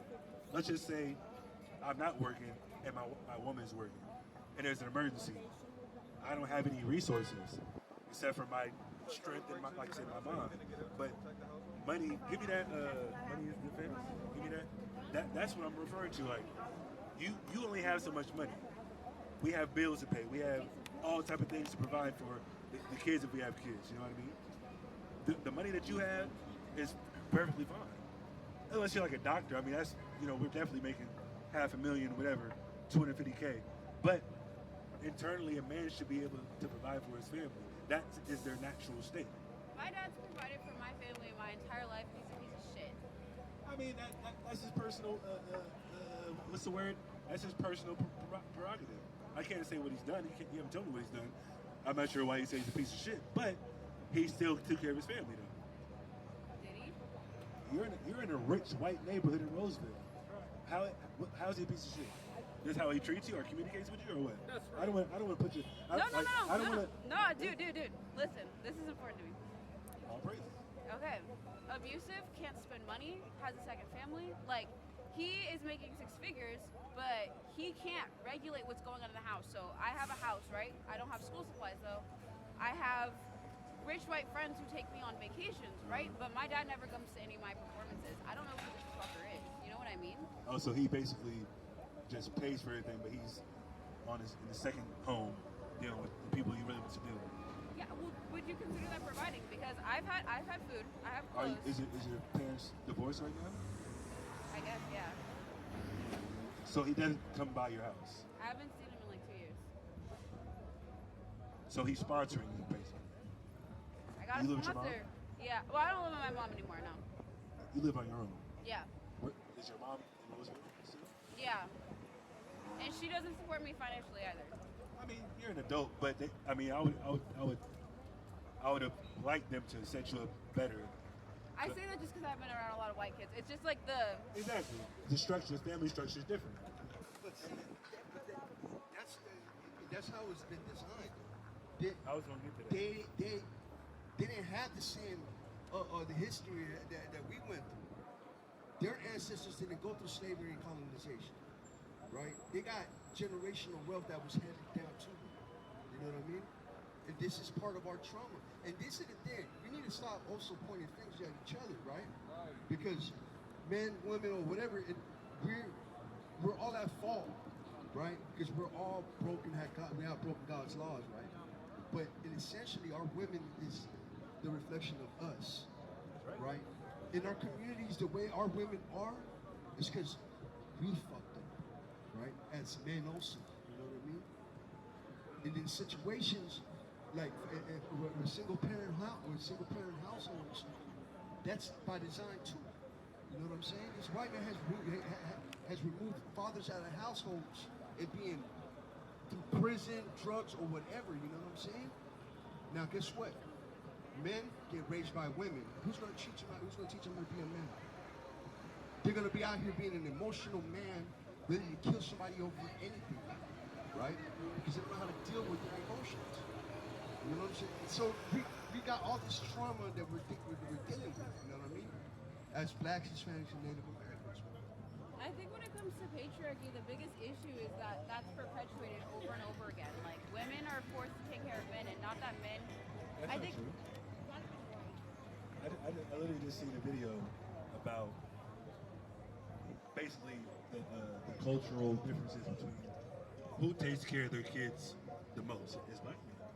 Let's just say I'm not working and my woman's working, and there's an emergency. I don't have any resources except for my strength and like I said, my mom. But money, give me that. Money is defense. Give me that. That's what I'm referring to. Like, you only have so much money. We have bills to pay. We have all type of things to provide for the kids if we have kids. You know what I mean? The money that you have is perfectly fine, unless you're like a doctor. I mean, that's, you know, we're definitely making $500,000, whatever, 250K. But internally, a man should be able to provide for his family. That is their natural state. My dad's provided for my family my entire life. He's a piece of shit. I mean, that's his personal, what's the word? That's his personal prerogative. I can't say what he's done. You haven't told me what he's done. I'm not sure why he says he's a piece of shit, but he still took care of his family, though. Did he? You're in a rich white neighborhood in Roseville. How's he a piece of shit? This how he treats you or communicates with you or what? I don't want to put you. No, dude. Listen, this is important to me. All praise. Okay, abusive, can't spend money, has a second family. Like, he is making 6 figures, but he can't regulate what's going on in the house. So I have a house, right? I don't have school supplies though. I have rich white friends who take me on vacations, right? But my dad never comes to any of my performances. I don't know who this fucker is. You know what I mean? Oh, so he basically just pays for everything, but he's in the second home dealing with the people he really wants to deal with. Yeah, well, would you consider that providing? Because I've had food, I have clothes. Is your parents divorced right now? I guess, yeah. So he doesn't come by your house. I haven't seen him in like 2 years. So he's sponsoring you, basically. I got You a live with your sponsor. Yeah. Well, I don't live with my mom anymore, no. You live on your own. Yeah. Is your mom in Roseville still? Yeah. And she doesn't support me financially either. I mean, you're an adult, but I would have liked them to set you up better. I say that just because I've been around a lot of white kids. It's just like the... Exactly. The family structure is different. But see, that's how it's been designed. I was going to get to that. They didn't have the same or the history that we went through. Their ancestors didn't go through slavery and colonization, right? They got generational wealth that was handed down to them. You know what I mean? And this is part of our trauma. And this is the thing. We need to stop also pointing fingers at each other, right? Because men, women, or whatever, we're all at fault, right? Because we're all broken. We have broken God's laws, right? But essentially, our women is the reflection of us, right? In our communities, the way our women are is because we fucked up, right? As men also, you know what I mean? And in situations like with single parent households, that's by design too. You know what I'm saying? This white man has removed fathers out of households and being through prison, drugs, or whatever. You know what I'm saying? Now, guess what? Men get raised by women. Who's going to teach them? Who's going to teach them how to be a man? They're going to be out here being an emotional man, ready to kill somebody over anything, right? Because they don't know how to deal with their emotions. You know what I'm saying? So we got all this trauma that we're dealing with. You know what I mean? As blacks, Hispanics, and Native Americans. I think when it comes to patriarchy, the biggest issue is that that's perpetuated over and over again. Like, women are forced to take care of men, and not that men... That's not true. I literally just seen a video about basically the cultural differences between who takes care of their kids the most is black men.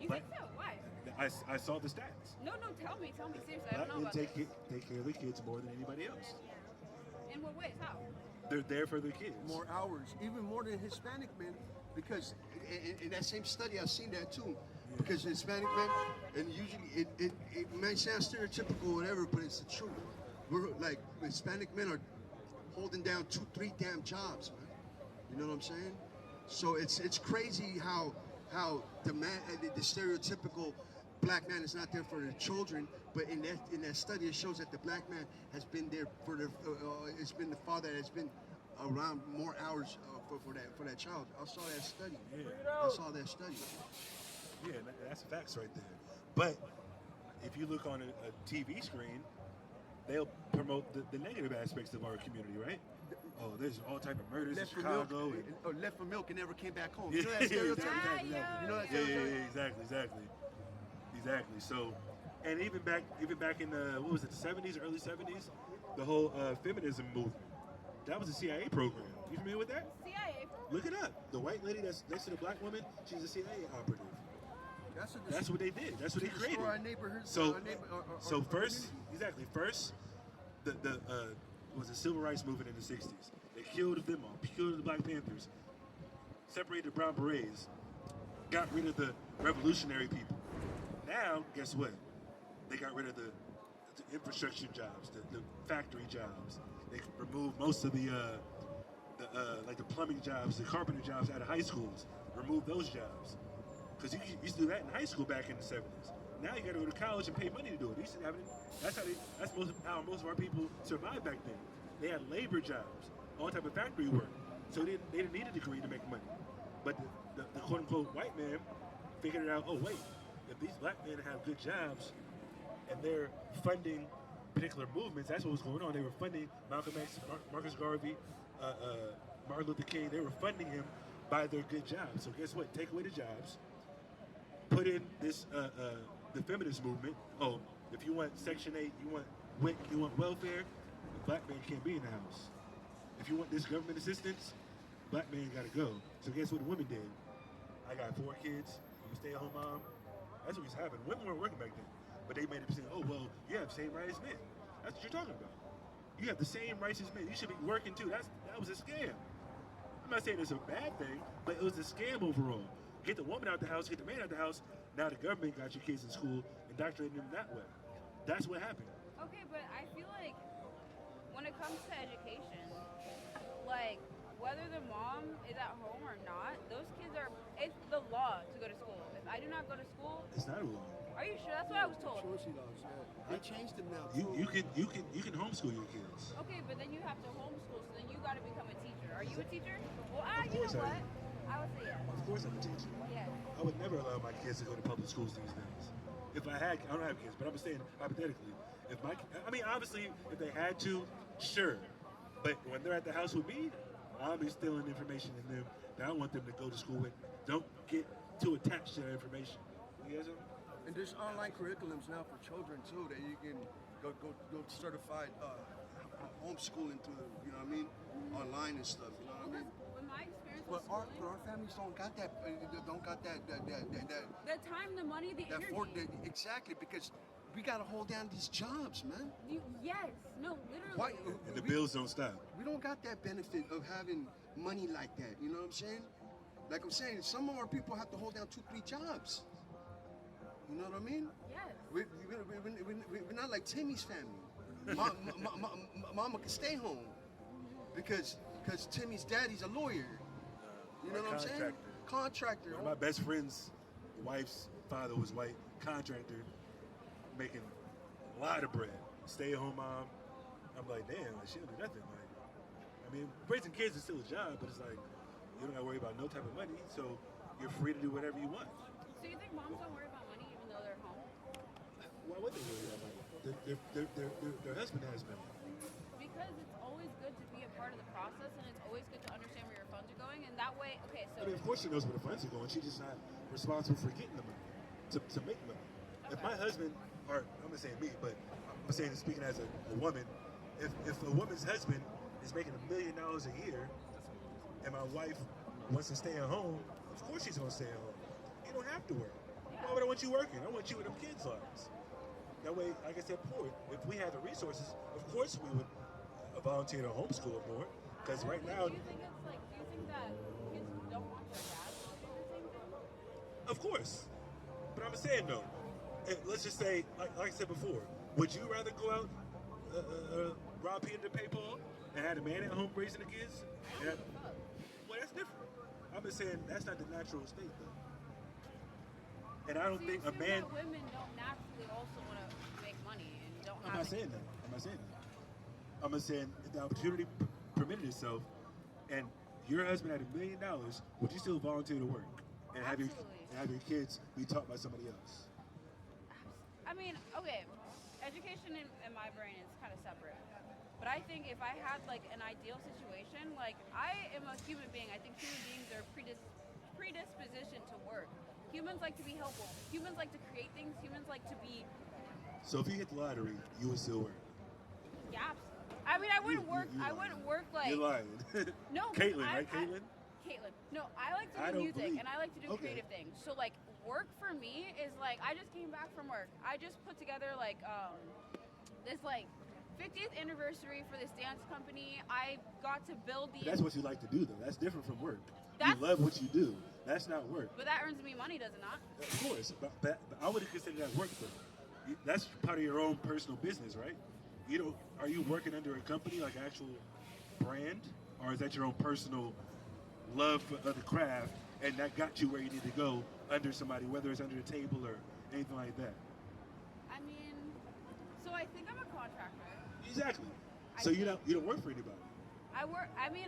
You think so? Why? I saw the stats. No, tell me seriously. I Black don't know men about this. take care of their kids more than anybody else. In what ways? How? They're there for their kids. More hours, even more than Hispanic men, because in that same study I've seen that too. Because Hispanic men, and usually it might sound stereotypical or whatever, but it's the truth. We're like Hispanic men are holding down 2-3 damn jobs, man. You know what I'm saying? So it's crazy how the stereotypical black man is not there for their children, but in that study it shows that the black man has been there for their it's been the father that has been around more hours for that child. I saw that study. Yeah. I saw that study. Yeah, that's facts right there. But if you look on a TV screen, they'll promote the negative aspects of our community, right? Oh, there's all type of murders in Chicago. Or left for milk and never came back home. Yeah, You know that stereotype? exactly. You know that Yeah, stereotype? exactly. So, and even back in the what was it, the 70s, early 70s, the whole feminism movement. That was a CIA program. You familiar with that? CIA. Look it up. The white lady that's next to the black woman, she's a CIA operative. That's what they did. That's what they created. Our neighborhoods. So first, the was the civil rights movement in the 60s. They killed them all, killed the Black Panthers, separated the Brown Berets, got rid of the revolutionary people. Now, guess what? They got rid of the infrastructure jobs, the factory jobs. They removed most of the like the plumbing jobs, the carpenter jobs out of high schools. Removed those jobs. Because you used to do that in high school back in the 70s. Now you got to go to college and pay money to do it. They used to have it. That's how most of our people survived back then. They had labor jobs, all type of factory work. So they didn't need a degree to make money. But the quote unquote white man figured out, oh wait, if these black men have good jobs and they're funding particular movements, that's what was going on. They were funding Malcolm X, Marcus Garvey, Martin Luther King. They were funding him by their good jobs. So guess what? Take away the jobs. Put in this the feminist movement. Oh, if you want Section 8, you want WIC, you want welfare, the black man can't be in the house. If you want this government assistance, black man gotta go. So guess what the women did? I got 4 kids, I'm a stay-at-home mom. That's what used to happen. Women weren't working back then. But they made it seem, oh well, you have the same rights as men. That's what you're talking about. You have the same rights as men. You should be working too. That was a scam. I'm not saying it's a bad thing, but it was a scam overall. Get the woman out the house, get the man out the house. Now the government got your kids in school, indoctrinating them that way. That's what happened. Okay, but I feel like when it comes to education, like whether the mom is at home or not, those kids it's the law to go to school. If I do not go to school, It's not a law. are you sure? That's what I was told. Sure she does, yeah. They changed them now. You can homeschool your kids. Okay, but then you have to homeschool, so then you got to become a teacher. Are you a teacher? Well, Of you course know I what? am. I would say yes. Of course I'm a teacher. Yes. I would never allow my kids to go to public schools these days. If I don't have kids, but I'm saying hypothetically, obviously, if they had to, sure. But when they're at the house with me, I'll be stealing information in them that I want them to go to school with. Don't get too attached to that information. You guys know? And there's online curriculums now for children too that you can go certified homeschooling through, you know what I mean, online and stuff. You know what I mean? With my experience But with our schooling, families don't got that. the time, the money, the energy. Exactly, because we gotta hold down these jobs, man. Yes. No, literally. Why? And the bills don't stop. We don't got that benefit of having money like that. You know what I'm saying? Like I'm saying, some of our people have to hold down 2-3 jobs. You know what I mean? Yes. We're not like Timmy's family. Mama can stay home because Timmy's daddy's a lawyer. You know what I'm saying? Contractor. One of my best friend's wife's father was white, contractor, making a lot of bread. Stay-at-home mom. I'm like, damn, like, she don't do nothing. Like, raising kids is still a job, but it's like you don't gotta worry about no type of money, so you're free to do whatever you want. So you think moms don't worry about money even though they're home? Why would they worry about money? Their husband has money. Because it's always good to be a part of the process, and it's always good to understand where your funds are going, and that way, okay, so... Of course she knows where the funds are going. She's just not responsible for getting the money, to make money. If my husband, or I'm not saying me, but I'm saying speaking as a woman, if a woman's husband is making $1 million a year, and my wife wants to stay at home, of course she's gonna stay at home. You don't have to work. Why would I want you working? I want you with them kids' lives. That way, like I said before, if we had the resources, of course we would volunteer to homeschool more. Because right now, Do you think it's like? Do you think that kids don't want their dads to do the same thing? of course. But I'm saying though, let's just say, like I said before, would you rather go out, rob Peter to pay Paul, and have a man at home raising the kids? Well, that's different. I'm just saying that's not the natural state though. And I don't So you think a assume man. that women don't naturally also want to make money and don't I'm have. not saying that. I'm not saying that. I'm just saying if the opportunity permitted itself, and your husband had $1 million, would you still volunteer to work and have your kids be taught by somebody else? I mean, okay, education in my brain is kind of separate. But I think if I had like an ideal situation, like I am a human being. I think human beings are predispositioned to work. Humans like to be helpful. Humans like to create things. Humans like to be. So if you hit the lottery, you would still work. Yeah. I mean, I wouldn't work. I wouldn't work like. You're lying. No. Caitlin, right? Caitlin? Caitlin. No, I like to I do don't music believe- and I like to do Okay. creative things. So like work for me is like I just came back from work. I just put together like this like 50th anniversary for this dance company. I got to build the. That's what you like to do, though. That's different from work. That's- You love what you do. That's not work. But that earns me money, does it not? Of course, but I wouldn't consider that work, though. That's part of your own personal business, right? You know, are you working under a company, like an actual brand, or is that your own personal love for the craft, and that got you where you need to go under somebody, whether it's under a table or anything like that? I mean, so I think I'm a contractor. Exactly. So you don't work for anybody. I work. I mean,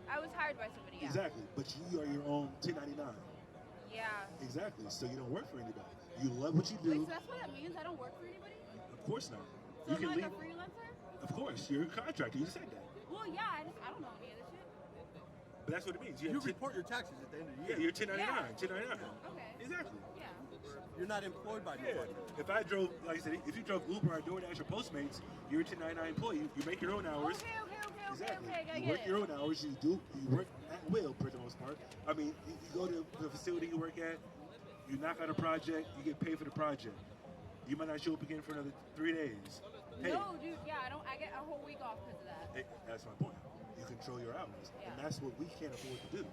I was hired by somebody. Yeah. Exactly. But you are your own 1099. Yeah. Exactly. So you don't work for anybody. You love what you do. Wait, so that's what that means? I don't work for anybody? Of course not. So You I'm can like leave. a freelancer? Of course, you're a contractor. You said that. Well, yeah. I don't know any of this shit. But that's what it means. You have report your taxes at the end of the Yeah, year. you're 1099. 1099. Okay. Exactly. Yeah. You're not employed by Yeah. nobody. If I drove, like I said, if you drove Uber or DoorDash or Postmates, you're a 1099 employee. You make your own hours. Okay. Exactly. I You get work it. your own hours. You work at will, for the most part. I mean, you go to the facility you work at, you knock out a project, you get paid for the project. You might not show up again for another 3 days. Hey, No, dude. Yeah, I get a whole week off because of that. that's my point. You control your hours, Yeah. and that's what we can't afford to do.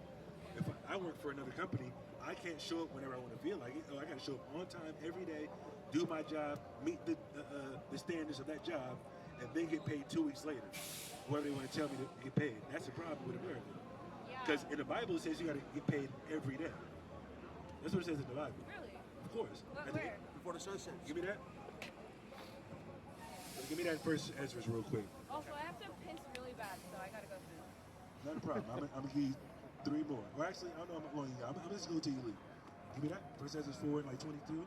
If I work for another company, I can't show up whenever I want to feel like it. I got to show up on time every day, do my job, meet the standards of that job, and then get paid 2 weeks later. Whatever they want to tell me to get paid. That's the problem with America. Yeah. Because in the Bible it says you got to get paid every day. That's what it says in the Bible. Really? Of course. What, At the- where? Before the sun sets. Give me that. Give me that first Ezra real quick. Also, I have to piss really bad, so I gotta go soon. Not a problem. I'm gonna give you 3 more. Well, actually, I don't know how long you got. I'm just going to you leave. Give me that. First Ezra's 4 like 22.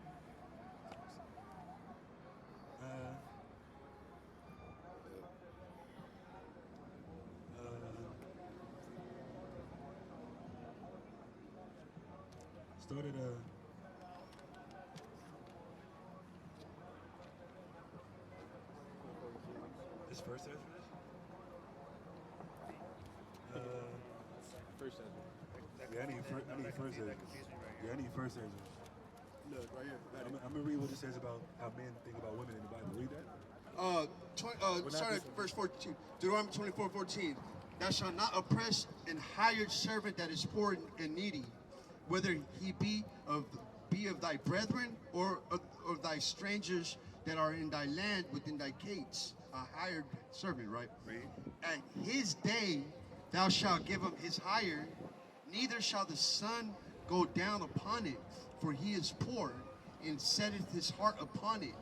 Started this first Ezra? First Ezra. Yeah, I need first Ezra. Yeah, I need first Ezra. Look, right here. Got it. I'm gonna read what it says about how men think about women in the Bible. Read that. Start at verse 14. Deuteronomy 24:14. Thou shalt not oppress an hired servant that is poor and needy, whether he be of thy brethren or of thy strangers that are in thy land within thy gates. A hired servant, right? Read. At his day thou shalt give him his hire, neither shall the sun go down upon it, for he is poor, and setteth his heart upon it,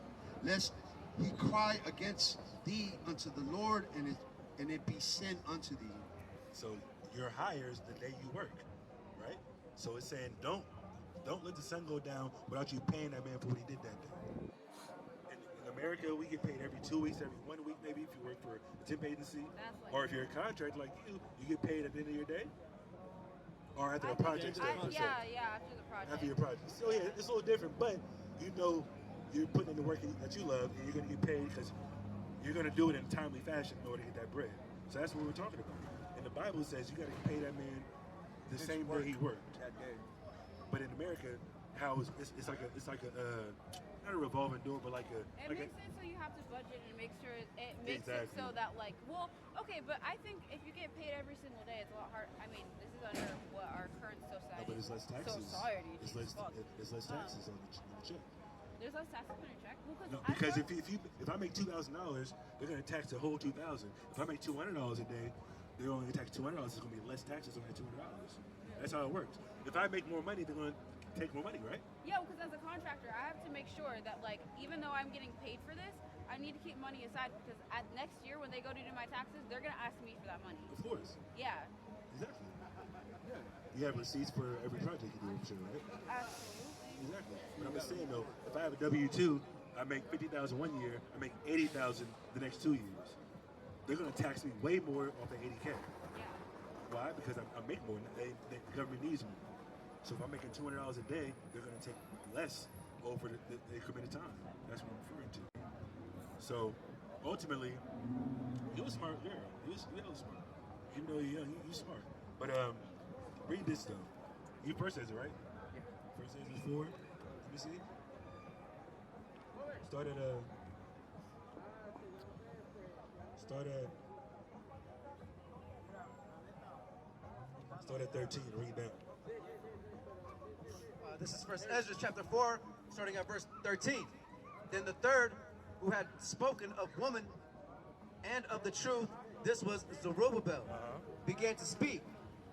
lest he cry against thee unto the Lord, and it be sent unto thee. So your hire is the day you work, right? So it's saying don't let the sun go down without you paying that man for what he did that day. In America, we get paid every 2 weeks, every 1 week maybe if you work for a temp agency, That's like- or if you're a contractor like you get paid at the end of your day, or after I the think- project's done. per se. yeah, after the project. After your project. So yeah, it's a little different, but you know you're putting in the work that you love, and you're gonna get paid because you're gonna do it in a timely fashion in order to get that bread. So that's what we're talking about. And the Bible says you got to pay that man the same day he worked. That day. But in America, how it's like a not a revolving door, but like a. It like makes it so you have to budget and make sure it makes Exactly. it so that like, well, okay, but I think if you get paid every single day, it's a lot hard. I mean, this is under what our current society. But it's less taxes. Society. It's Jesus less. fuck. It's less taxes on the check. There's less taxes on your check. Well, No, because if I make $2,000, they're gonna tax the whole $2,000. If I make $200 a day, they're only gonna tax $200. It's gonna be less taxes on that $200. That's how it works. If I make more money, they're gonna take more money, right? Yeah, because as a contractor, I have to make sure that like even though I'm getting paid for this, I need to keep money aside because at next year when they go to do my taxes, they're gonna ask me for that money. Of course. Yeah. Exactly. Yeah. You have receipts for every project you do, I'm sure, right? Absolutely. Exactly. But I'm just saying though, if I have a W-2, I make $50,000 one year, I make $80,000 the next 2 years. They're gonna tax me way more off the 80K. Yeah. Why? Because I make more. The government needs more. So if I'm making $200 a day, they're going to take less over the increment of time. That's what I'm referring to. So ultimately, you're a smart girl. You're smart. Even though you're young, you're smart. But read this though. You first says it, right? Yeah. First says it's 4. Let me see. Start at 13. Read down. This is First Ezra chapter 4, starting at verse 13. Then the third, who had spoken of woman and of the truth, this was Zerubbabel, began to speak.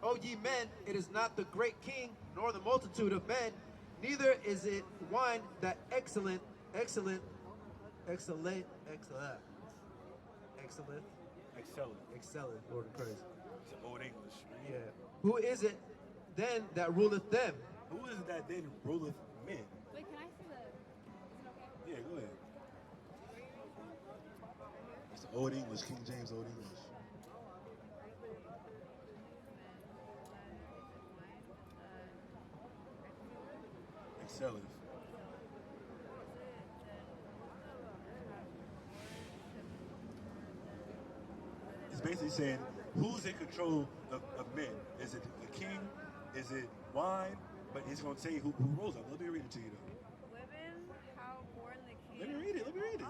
O ye men, it is not the great king, nor the multitude of men, neither is it wine that excellent, Lord of Christ. It's Old English. Yeah. Who is it then that ruleth them? Who is it that then ruleth men? Wait, can I see the? Is it okay? Yeah, go ahead. It's Old English, King James Old English. Excellent. It's basically saying, who's in control of men? Is it the king? Is it wine? But he's going to say who rules them. Let me read it to you, though. Women, how born the king. Let me read it. Okay. I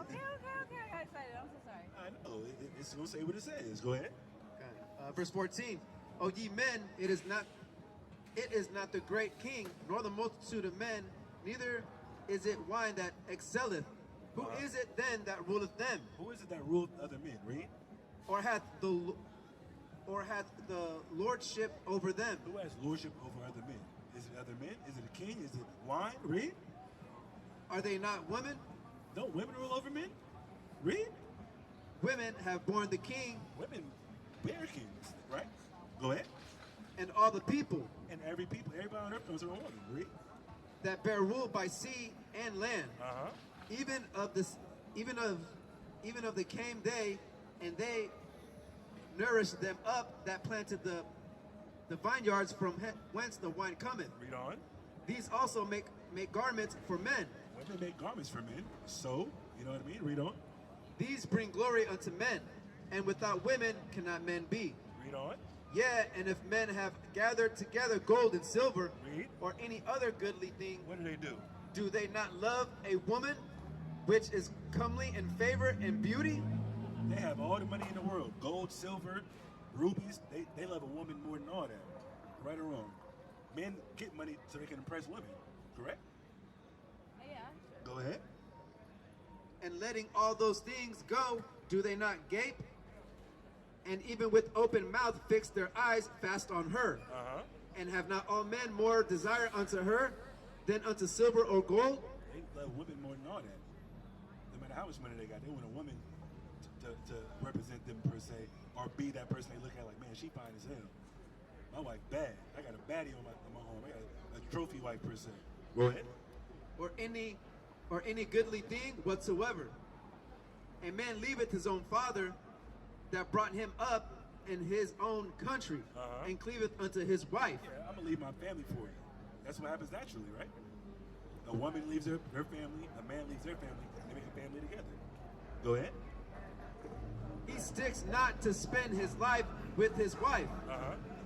got excited. I'm so sorry. I know. It's going to say what it says. Go ahead. Okay. Verse 14. O ye men, it is not the great king, nor the multitude of men, neither is it wine that excelleth. Who is it then that ruleth them? Who is it that ruleth other men? Read. Or hath the lordship over them? Who has lordship over other men? Is it other men? Is it a king? Is it wine? Read. Are they not women? Don't women rule over men? Read. Women have borne the king. Women bear kings, right? Go ahead. And all the people. And everybody on earth comes from a woman. Read. That bear rule by sea and land. Even of the came they, and they nourished them up that planted the vineyards from whence the wine cometh. Read on. These also make garments for men. Women make garments for men. So, you know what I mean? Read on. These bring glory unto men, and without women cannot men be. Read on. Yeah, and if men have gathered together gold and silver, Read. or any other goodly thing, What do? do they not love a woman which is comely in favor and beauty? They have all the money in the world. Gold, silver, rubies. They love a woman more than all that. Right or wrong? Men get money so they can impress women. Correct? Yeah. Go ahead. And letting all those things go, do they not gape? And even with open mouth fix their eyes fast on her. And have not all men more desire unto her than unto silver or gold? They love women more than all that. No matter how much money they got, they want a woman to represent them per se, or be that person they look at like, man, she fine as hell. My wife bad. I got a baddie on my home. I got a trophy wife per se. Go ahead. Or any goodly thing whatsoever. A man leaveth his own father that brought him up in his own country, and cleaveth unto his wife. Yeah, I'm gonna leave my family for you. That's what happens naturally, right? A woman leaves her family, a man leaves their family, they make a family together. Go ahead. he sticks not to spend his life with his wife,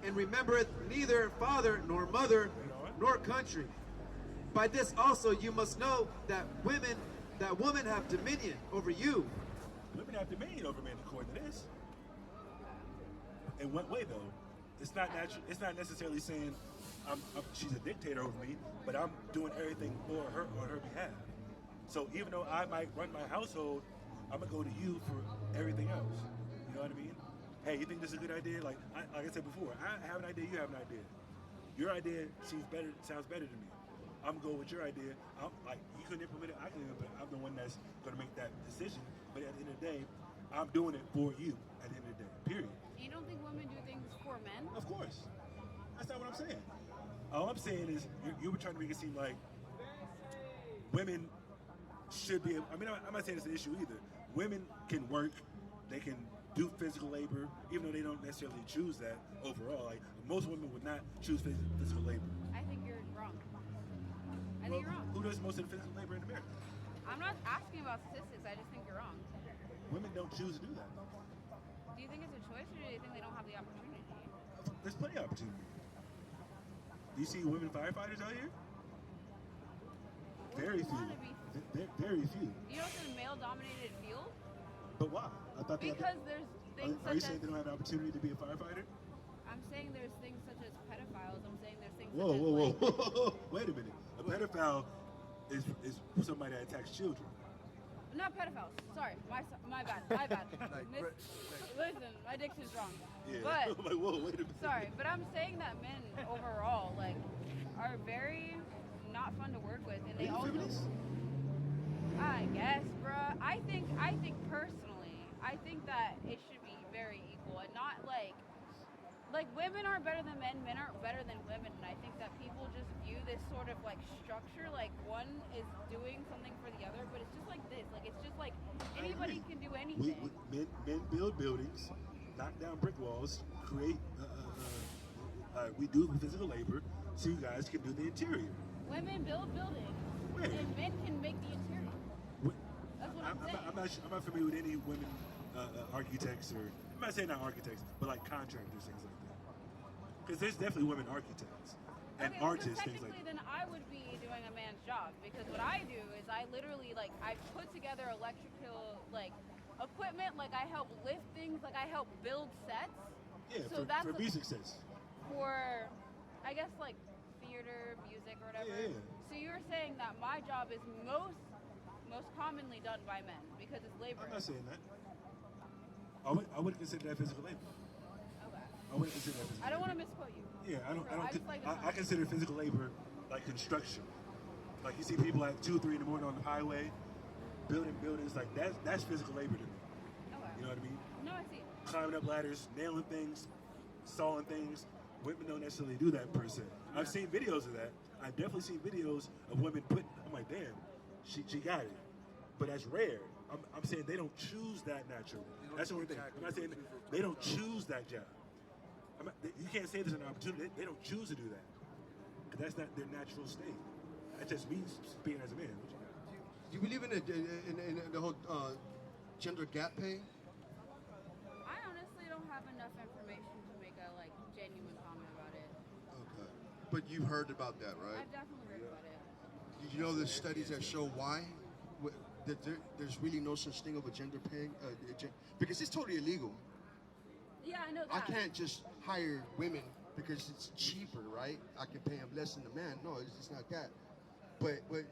and remembereth neither father nor mother nor country. By this also you must know that women have dominion over you. Women have dominion over men according to this. In what way though? It's not natural. It's not necessarily saying she's a dictator over me, but I'm doing everything for her on her behalf. So even though I might run my household, I'm gonna go to you for everything else. You know what I mean? Hey, you think this is a good idea? Like I said before, I have an idea, you have an idea. Your idea sounds better to me. I'm going with your idea. I'm like, you couldn't implement it, I can implement it. I'm the one that's gonna make that decision. But at the end of the day, I'm doing it for you at the end of the day, period. You don't think women do things for men? Of course. That's not what I'm saying. All I'm saying is you were trying to make it seem like women should be, I mean, I'm not saying it's an issue either. Women can work, they can do physical labor, even though they don't necessarily choose that overall. Like, most women would not choose physical labor. I think you're wrong. I think you're wrong. Who does most of the physical labor in America? I'm not asking about statistics, I just think you're wrong. Women don't choose to do that. Do you think it's a choice, or do you think they don't have the opportunity? There's plenty of opportunity. Do you see women firefighters out here? Very few. Very few. You know it's a male-dominated field? But why? I thought because there's things Are you such saying as... they don't have an opportunity to be a firefighter? I'm saying there's things such as pedophiles. I'm saying there's things Whoa, such whoa, as... whoa. Wait a minute. A pedophile is somebody that attacks children. Not pedophiles. Sorry, my bad. Listen, my diction's wrong. Yeah. But I'm like, whoa, wait a minute. sorry, but I'm saying that men overall are very not fun to work with, and they all. I guess, bruh. I think personally, I think that it should be very equal, and not like women aren't better than men aren't better than women, and I think that people just view this sort of like structure like one is doing something for the other, but it's just like this, like it's just like anybody can do anything. Men build buildings, knock down brick walls, create. We do physical labor, so you guys can do the interior. Women build buildings, and men can make the interior. That's what I'm saying. I'm not familiar with any women architects, or I'm not saying not architects, but like contractors, things like that. Because there's definitely women architects and artists, things like that. Then I would be doing a man's job, because what I do is I literally I put together electrical equipment, I help lift things, I help build sets. Yeah, so for music sets. For I guess theater, music, or whatever. Yeah. So you're saying that my job is most commonly done by men because it's labor. I'm not saying that. I wouldn't consider that physical labor. Okay. I wouldn't consider that physical labor. I don't want to misquote you. Yeah, I consider physical labor like construction. Like you see people at 2, 3 in the morning on the highway, building buildings, that's physical labor to me. Okay. You know what I mean? No, I see. Climbing up ladders, nailing things, sawing things. Women don't necessarily do that per se. I've seen videos of that. I've definitely seen videos of women I'm like, damn, she got it. But that's rare. I'm saying they don't choose that naturally. That's the only thing. I'm not saying they don't choose that job. You can't say there's an opportunity. They don't choose to do that. Because that's not their natural state. That's just me speaking as a man. What you got? Do you believe in the whole gender gap pay? I honestly don't have enough information to make a genuine comment about it. Okay. But you've heard about that, right? I've definitely heard about it. Did you know there's studies that show why? That there's really no such thing of a gender pay? Because it's totally illegal. Yeah, I know that. I can't just hire women because it's cheaper, right? I can pay them less than the man. No, it's not that. But what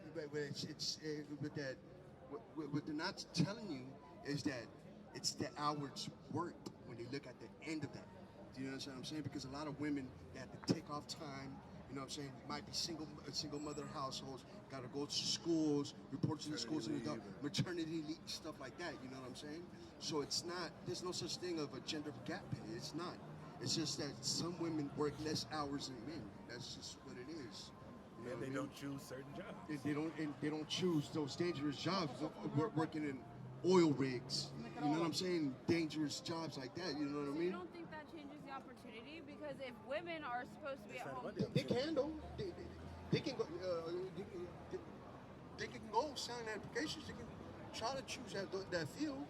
they're not telling you is that it's the hours worked when they look at the end of that. Do you understand what I'm saying? Because a lot of women, they have to take off time. You know what I'm saying? Might be single mother households, got to go to schools, report to the schools, and maternity leave, stuff like that. You know what I'm saying? So it's not. There's no such thing of a gender gap pay. It's not. It's just that some women work less hours than men. That's just what it is. You know and they don't choose certain jobs. They don't choose those dangerous jobs. Working in oil rigs. You know what I'm saying? Dangerous jobs like that. You know what I mean? You don't think that changes the opportunity? Because if women are supposed to be at home, they can though. They can go. They can go sign applications. They can try to choose that field.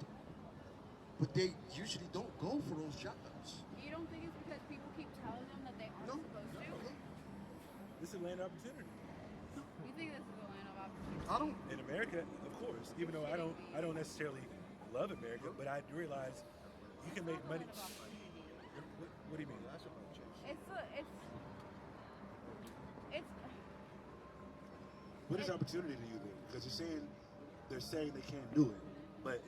but they usually don't go for those jobs. You don't think it's because people keep telling them that they aren't No. supposed to? This is a land of opportunity. You think this is a land of opportunity? I don't. In America, of course, even though I don't necessarily love America, but I realize you can make money. What do you mean? What is opportunity to you then? Because they're saying they can't do it, but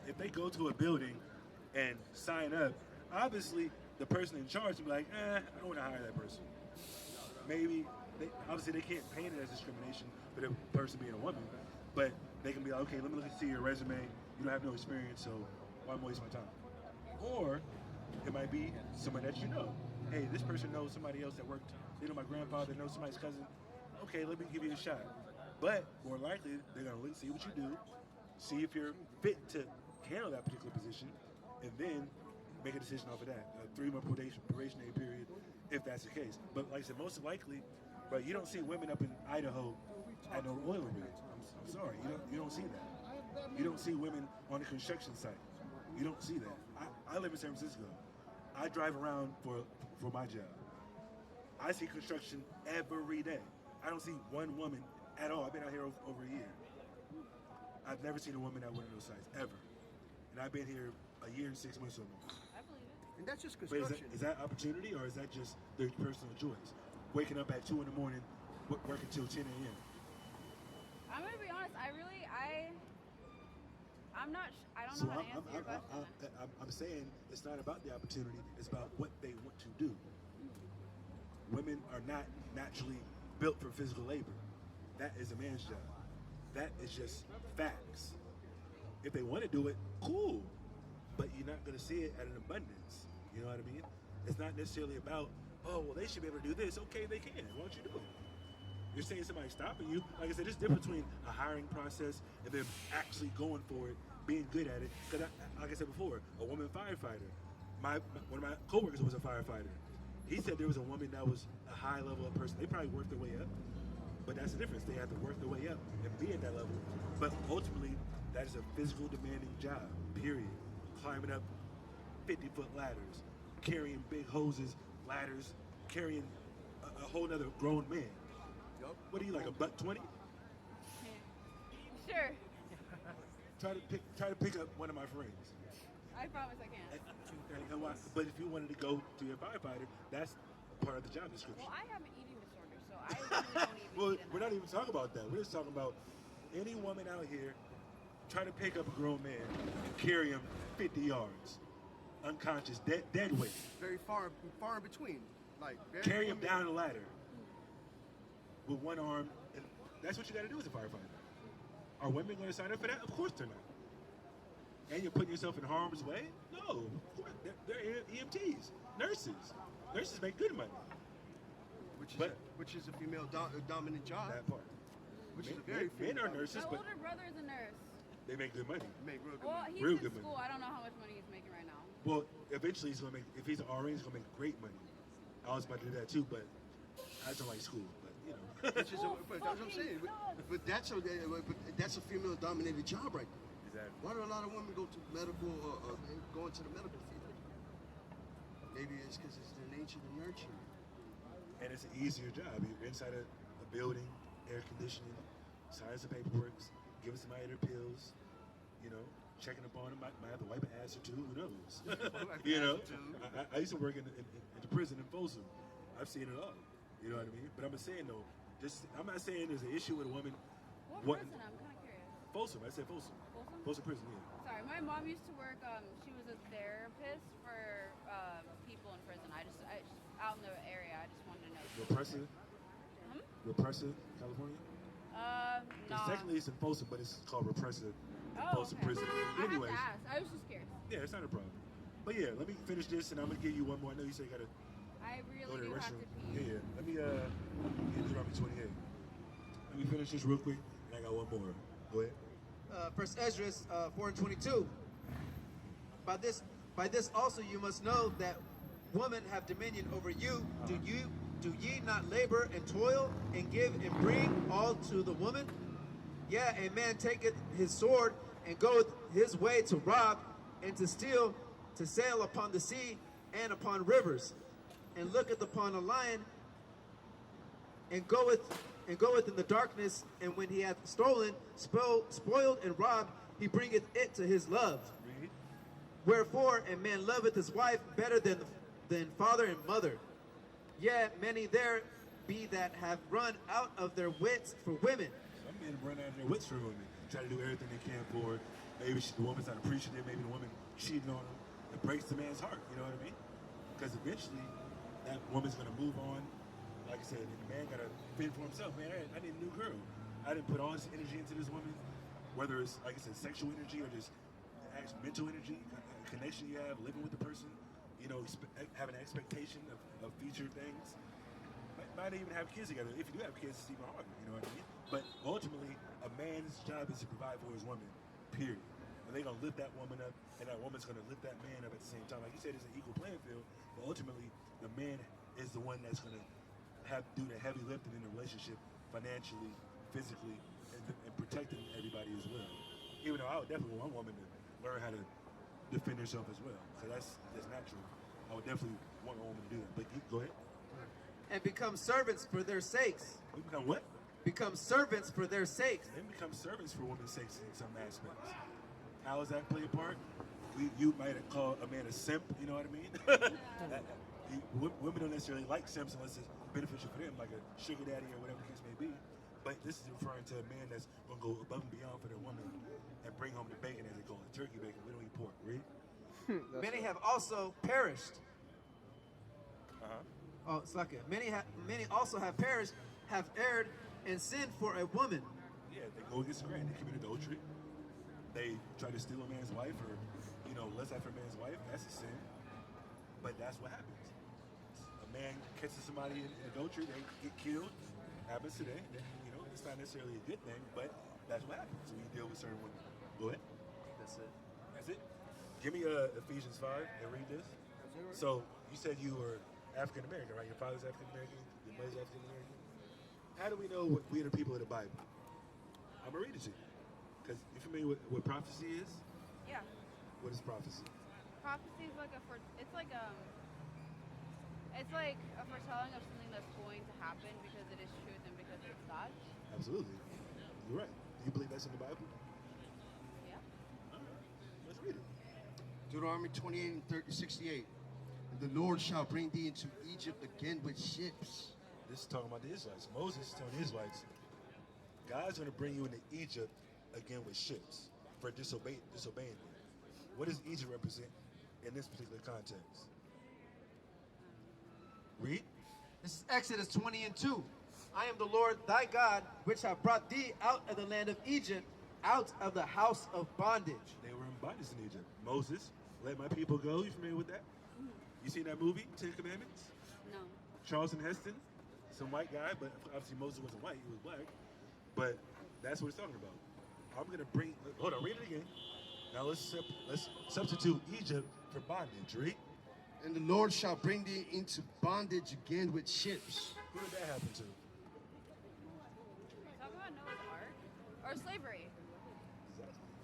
if they go to a building and sign up, obviously the person in charge will be like, I don't want to hire that person. Maybe obviously they can't paint it as discrimination for the person being a woman, but they can be like, okay, let me look and see your resume. You don't have no experience, so why am I wasting my time? Or it might be someone that you know. Hey, this person knows somebody else that worked. They know my grandfather, knows somebody's cousin. Okay, let me give you a shot. But more likely, they're gonna look, see what you do, see if you're fit to handle that particular position, and then make a decision off of that. A 3-month probationary period, if that's the case. But like I said, most likely, but you don't see women up in Idaho at no oil rig. I'm sorry, you don't see that. You don't see women on a construction site. You don't see that. I live in San Francisco. I drive around for my job. I see construction every day. I don't see one woman at all. I've been out here over a year. I've never seen a woman at one of those sites, ever. And I've been here a year and 6 months almost. I believe it. And that's just But construction. is that opportunity, or is that just their personal choice? Waking up at 2 in the morning, working till 10 a.m. I'm gonna be honest. I don't So know how to answer your question. I'm saying it's not about the opportunity, it's about what they want to do. Women are not naturally built for physical labor. That is a man's job. That is just facts. If they want to do it, cool. But you're not going to see it at an abundance. You know what I mean? It's not necessarily about, oh, well, they should be able to do this. Okay, they can. Why don't you do it? You're saying somebody's stopping you. Like I said, there's a difference between a hiring process and them actually going for it, being good at it. Because, like I said before, a woman firefighter. One of my coworkers was a firefighter. He said there was a woman that was a high level of person. They probably worked their way up, but that's the difference. They have to work their way up and be at that level. But ultimately, that is a physical demanding job, period. Climbing up 50-foot ladders, carrying big hoses, ladders, carrying a whole nother grown man. What are you, like a buck 20? Sure. Try to pick up one of my friends. I promise I can. But if you wanted to go to your firefighter, that's part of the job description. Well, I have an eating disorder, so I really don't even Well, eat enough. we're not even talking about that. We're just talking about any woman out here trying to pick up a grown man and carry him 50 yards, unconscious, dead weight. Very far in between. Like very Carry him down the ladder with one arm. And that's what you got to do as a firefighter. Are women going to sign up for that? Of course they're not. And you're putting yourself in harm's way? No. They're EMTs, nurses. Nurses make good money. Which is a female dominant job. That part. Which is a very Men are female- nurses, My but older brother is a nurse. they make good money. Make real good Well, money. he's Real in good money. school. I don't know how much money he's making right now. Well, eventually he's gonna make. If he's an RN, he's gonna make great money. I was about to do that too, but I don't like school. But you know, Which is but that's what I'm saying. But that's a female dominated job right there. exactly. Why do a lot of women go to medical go into the medical field? Maybe it's because it's their nature to nurture. And it's an easier job. You're inside a building, air conditioning, sign some paperwork, giving somebody their pills. You know, checking up on them. Might have to wipe an ass or two. Who knows? You know, I used to work in the prison in Folsom. I've seen it all. You know what I mean? But I'm saying though, I'm not saying there's an issue with a woman. What prison? I'm kind of curious. Folsom. I said Folsom. Folsom? Folsom prison. Yeah. Sorry, my mom used to work. She was a therapist for people in prison. I just out in the area. I just wanted to know. Repressive. Repressive, California. No. Technically it's in Folsom, but it's called repressive in Oh, Folsom okay. prison. I have Anyways, to ask. I was just curious. yeah, it's not a problem. But yeah, let me finish this, and I'm gonna give you one more. I know you say you gotta I go really to the do have restroom. to pee. Yeah. Let me get Deuteronomy 28. Let me finish this real quick, and I got one more. Go ahead. First Ezra 4:22. By this also you must know that women have dominion over you. Do ye not labor and toil and give and bring all to the woman? Yeah, a man taketh his sword and goeth his way to rob and to steal, to sail upon the sea and upon rivers, and looketh upon a lion, and goeth in the darkness, and when he hath stolen, spoiled, and robbed, he bringeth it to his love. Read. Wherefore a man loveth his wife better than father and mother. Yet many there be that have run out of their wits for women. Some men run out of their wits for women. Try to do everything they can for her. Maybe the woman's not appreciative. Maybe the woman cheating on him. It breaks the man's heart. You know what I mean? Because eventually, that woman's going to move on. Like I said, the man got to fend for himself. Man, I need a new girl. I didn't put all this energy into this woman. Whether it's, like I said, sexual energy or just mental energy, connection you have, living with the person. You know, have an expectation of future things. Might even have kids together. If you do have kids, it's even harder, you know what I mean? But ultimately, a man's job is to provide for his woman, period. And they're going to lift that woman up, and that woman's going to lift that man up at the same time. Like you said, it's an equal playing field, but ultimately, the man is the one that's going to do the heavy lifting in the relationship, financially, physically, and protecting everybody as well. Even though I would definitely want one woman to learn how to defend herself as well, because that's natural. I would definitely want a woman to do that. But go ahead. And become servants for their sakes. We become what? Become servants for their sakes. They become servants for women's sakes in some aspects. How does that play a part? You might have called a man a simp, you know what I mean? Women don't necessarily like simps unless it's beneficial for them, like a sugar daddy or whatever the case may be. But this is referring to a man that's going to go above and beyond for their woman and bring home the bacon, as they call it, turkey bacon. We don't eat pork, right? Many have also perished. Uh-huh. Oh, it's like it. Many also have perished, have erred, and sinned for a woman. Yeah, they go against the grain. They commit adultery. They try to steal a man's wife or, lust after a man's wife. That's a sin. But that's what happens. A man catches somebody in adultery, they get killed. Happens today. It's not necessarily a good thing, but that's what happens when you deal with certain women. Go ahead. That's it. That's it. Give me Ephesians 5 and read this. So you said you were African American, right? Your father's African American, your mother's African American. How do we know what we are the people of the Bible? I'm gonna read it to you. Because you familiar with what prophecy is? Yeah. What is prophecy? Prophecy is like it's like a foretelling of something that's going to happen because it is truth and because it's God. Absolutely. You're right. Do you believe that's in the Bible? Yeah. All right. Let's read it. Deuteronomy 28 and 68. And the Lord shall bring thee into Egypt again with ships. This is talking about the Israelites. Moses is telling the Israelites, God's going to bring you into Egypt again with ships for disobeying him. What does Egypt represent in this particular context? Read. This is Exodus 20 and 2. I am the Lord thy God, which have brought thee out of the land of Egypt, out of the house of bondage. They were in bondage in Egypt. Moses, let my people go. You familiar with that? You seen that movie, Ten Commandments? No. Charleston Heston, some white guy, but obviously Moses wasn't white, he was black. But that's what it's talking about. I'm going to bring, hold on, read it again. Now let's substitute Egypt for bondage, read. And the Lord shall bring thee into bondage again with ships. Who did that happen to? Talk about Noah's Ark or slavery.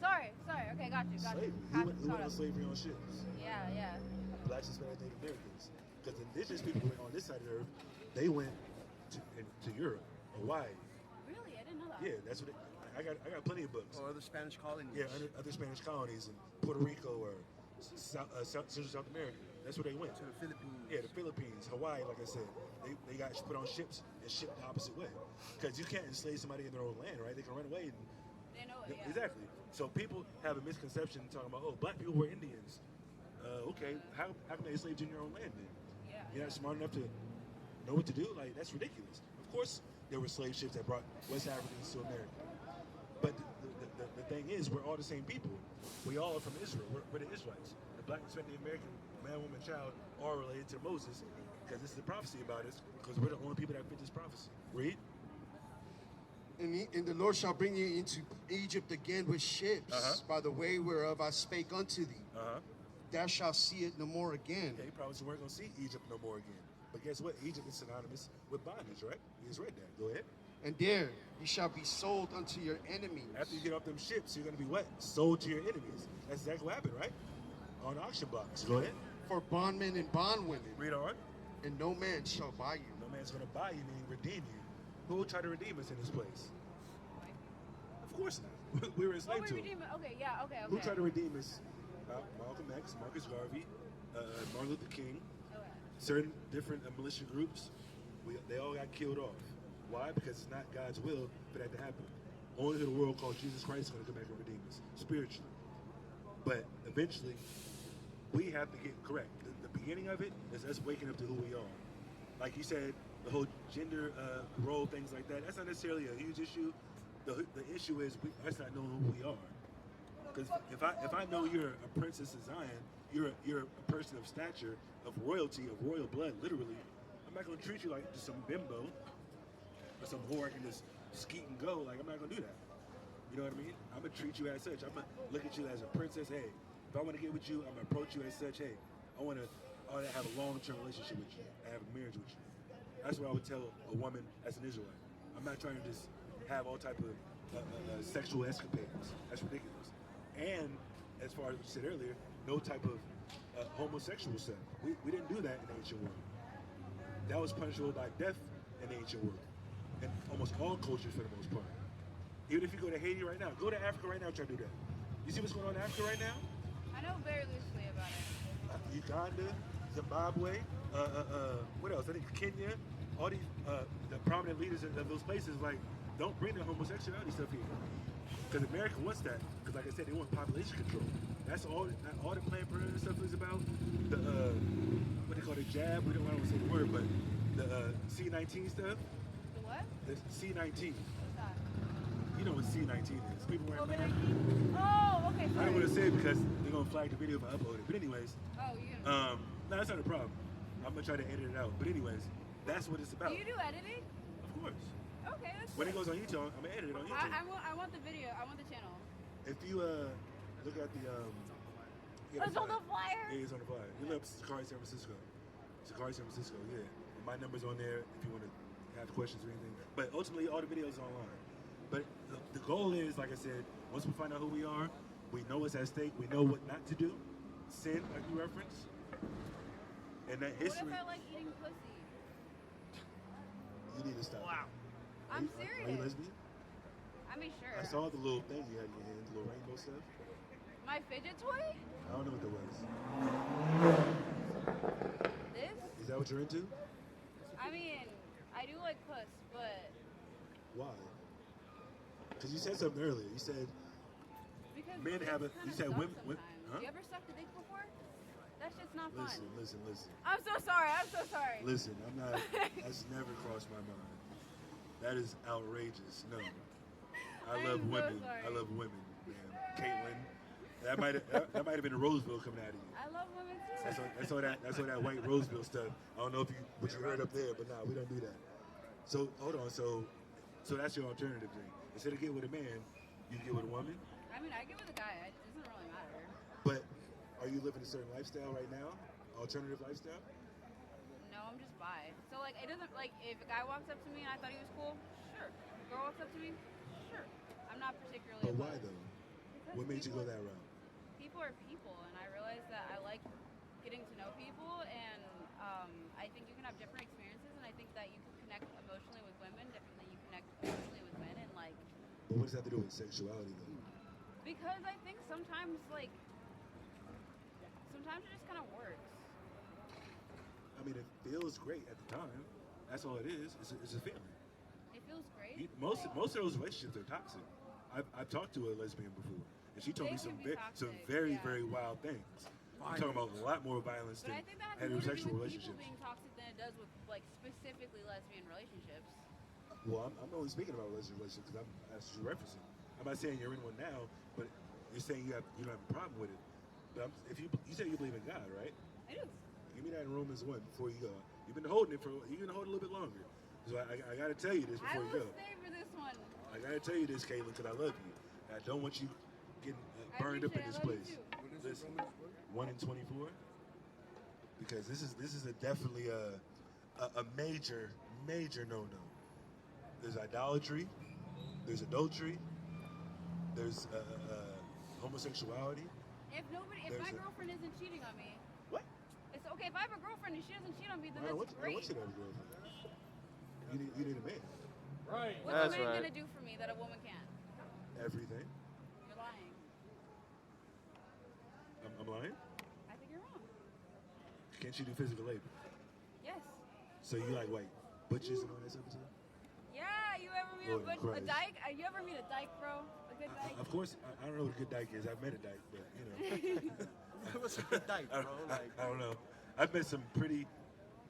Sorry. Okay, got you. Slavery. Who went on slavery on ships? Yeah. Blacks, Hispanic, Native Americans. Because the indigenous people on this side of the earth, they went to Europe, Hawaii. Really? I didn't know that. Yeah, that's what I got plenty of books. Or other Spanish colonies. Yeah, other Spanish colonies in Puerto Rico or Central South America. That's where they went. To the Philippines. Yeah, the Philippines, Hawaii, like I said. They got put on ships and shipped the opposite way. Because you can't enslave somebody in their own land, right? They can run away. They know it, yeah. Exactly. So people have a misconception talking about, oh, black people were Indians. Okay, how can they enslave you in your own land then? Yeah. You're not smart enough to know what to do? Like, that's ridiculous. Of course, there were slave ships that brought West Africans to America. But the thing is, we're all the same people. We all are from Israel. We're the Israelites. The black, Hispanic, American, man, woman, child, are related to Moses because this is the prophecy about us because we're the only people that fit this prophecy. Read. And the Lord shall bring you into Egypt again with ships by the way whereof I spake unto thee. Thou shalt see it no more again. Yeah, you probably weren't going to see Egypt no more again. But guess what? Egypt is synonymous with bondage, right? You just read that. Go ahead. And there you shall be sold unto your enemies. After you get off them ships, you're going to be what? Sold to your enemies. That's exactly what happened, right? On auction blocks. Go ahead. For bondmen and bondwomen. Read on. And no man shall buy you. No man's going to buy you, meaning redeem you. Who will try to redeem us in this place? Of course not. We were enslaved to him. Okay, yeah, okay. Who tried to redeem us? Malcolm X, Marcus Garvey, Martin Luther King, certain different militia groups. They all got killed off. Why? Because it's not God's will for that to happen. Only the world called Jesus Christ is going to come back and redeem us spiritually. But eventually, we have to get correct. The beginning of it is us waking up to who we are. Like you said, the whole gender role, things like that, that's not necessarily a huge issue. The issue is us not knowing who we are. Because if I know you're a princess of Zion, you're a person of stature, of royalty, of royal blood, literally, I'm not going to treat you like just some bimbo or some whore I can just skeet and go. Like, I'm not going to do that. You know what I mean? I'm going to treat you as such. I'm going to look at you as a princess. Hey, if I want to get with you, I'm going to approach you as such. Hey, I want to have a long-term relationship with you. I have a marriage with you. That's what I would tell a woman as an Israelite. I'm not trying to just have all type of sexual escapades. That's ridiculous. And as far as you said earlier, no type of homosexual stuff. We didn't do that in the ancient world. That was punishable by death in the ancient world. In almost all cultures for the most part. Even if you go to Haiti right now, go to Africa right now and try to do that. You see what's going on in Africa right now? I know very loosely about it. Uganda, Zimbabwe, what else? I think Kenya, all these the prominent leaders of those places, like, don't bring the homosexuality stuff here. Because America wants that. Because like I said, they want population control. That's all the Planned Parenthood stuff is about. The what they call the jab, I don't want to say the word, but the C-19 stuff. The what? The C-19. What's that? You know what C-19 is. People wearing masks. COVID-19? Oh, okay, I sorry. don't want to say it because they're going to flag the video if I upload it. But anyways, Oh, you no, that's not a problem. I'm going to try to edit it out. But anyways, that's what it's about. Do you do editing? Of course. Okay, that's When it cool. goes on YouTube, I'm going to edit it on YouTube. I want the video. I want the channel. If you look at the It's on the flyer. Yeah, it's on the flyer. You look up SICARII San Francisco. SICARII San Francisco, yeah. My number's on there if you want to have questions or anything. But ultimately, all the videos are online. But the goal is, like I said, once we find out who we are, we know what's at stake, we know what not to do. Sin, like you referenced. And that history. What if I like eating pussy? You need to stop. Wow. I'm Are you serious. lesbian? I mean, sure. I saw the little thing you had in your hand, the little rainbow stuff. My fidget toy? I don't know what that was. This? Is that what you're into? I mean, I do like puss, but Why? Because you said something earlier. You said because men it's have a. kinda You said sucks women. sometimes. Huh? You ever sucked a dick before? That shit's not fun. Listen. I'm so sorry. I'm so sorry. Listen, I'm not. That's never crossed my mind. That is outrageous. No, I love I'm so women. sorry. I love women, man. Caitlin, that might have been a Roseville coming out of you. I love women too. That's all that white Roseville stuff. I don't know what you heard up there, but nah, we don't do that. So hold on. So that's your alternative thing. Instead of getting with a man, you get with a woman. I mean, I get with a guy. It doesn't really matter. But are you living a certain lifestyle right now? Alternative lifestyle? No, I'm just bi. So like, it doesn't like if a guy walks up to me and I thought he was cool, sure. If a girl walks up to me, sure. I'm not particularly. But why opposed. though? Because What made you go people- that route? People are people, and I realize that I like getting to know people, and I think you can have different experiences, and I think that you can connect emotionally with women different than you connect emotionally with men, and like But what does that have to do with sexuality though? because I think sometimes it just kind of works. I mean, it feels great at the time. That's all it is. It's a feeling. It feels great. Most of those relationships are toxic. I've talked to a lesbian before, and she told They me some can be some toxic, very yeah. very wild things. I'm talking about a lot more violence But than I think that has more to do heterosexual with people relationships. being toxic than it does with like specifically lesbian relationships. Well, I'm only speaking about lesbian relationships because that's what you're referencing. I'm not saying you're in one now, but you're saying you don't have a problem with it. But if you say you believe in God, right? I do. Give me that in Romans 1 before you go. You've been holding it you've been holding it a little bit longer. So I got to tell you this I before you will go. stay for this one. I got to tell you this, Caitlin, because I love you. I don't want you getting burned up in this place. Listen, 1 in 24. Because this is definitely a major no-no. There's idolatry. There's adultery. There's homosexuality. If my There's a- girlfriend isn't cheating on me, What? it's okay. If I have a girlfriend and she doesn't cheat on me, then I don't that's want great. you to have a girlfriend. You need a man. Right. What's That's a man right. gonna do for me that a woman can't? Everything. You're lying. I'm lying? I think you're wrong. Can't you do physical labor? Yes. So you like white butchers and all that stuff? Yeah. You ever meet Lord a Christ. dyke? You ever meet a dyke, bro? A good dyke? Of course, I don't know what a good dyke is. I've met a dyke, but you know. What's a good dyke, bro? I don't know. I've met some pretty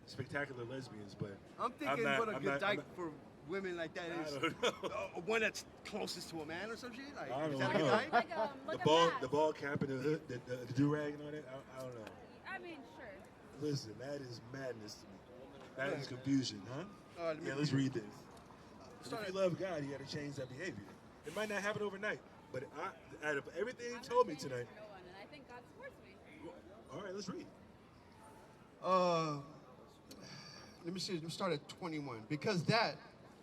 spectacular lesbians, but I'm thinking not- what a I'm good not- dyke I'm not- for women like that I is. don't know. One that's closest to a man or some shit. Like, I is don't that a good know. dyke? like The a ball mask. cap and the hood, the do rag and all that. I don't know. I mean, sure. Listen, that is madness to me. That is confusion, huh? All right, let me Yeah, let's read this. Start If at- you love God, you got to change that behavior. It might not happen overnight, but out of everything you told me tonight, No one, and I think God supports me. all right, let's read. Let me see. Let me start at 21. Because that,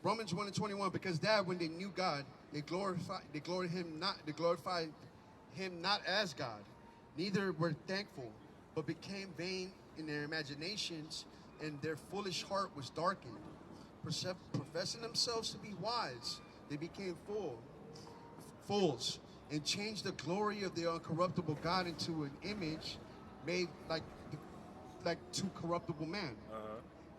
Romans 1:21. Because that, when they knew God, they glorified him not as God, neither were thankful, but became vain in their imaginations, and their foolish heart was darkened. Professing themselves to be wise, they became fools, and changed the glory of the uncorruptible God into an image made like to corruptible man,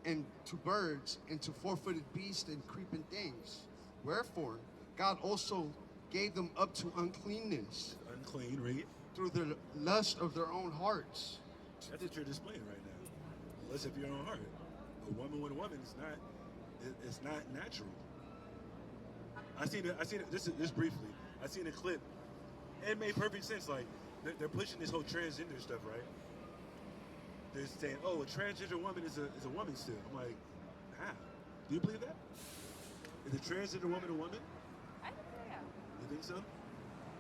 and to birds, and to four-footed beasts and creeping things. Wherefore, God also gave them up to uncleanness Unclean, read. through the lust of their own hearts. That's what you're displaying right now. Lust of your own heart. A woman with a woman is not. It's not natural. I seen it. Just briefly. I seen a clip. It made perfect sense. Like they're pushing this whole transgender stuff, right? They're saying, "Oh, a transgender woman is a woman still." I'm like, how? Do you believe that? Is a transgender woman a woman? I think so, yeah. You think so?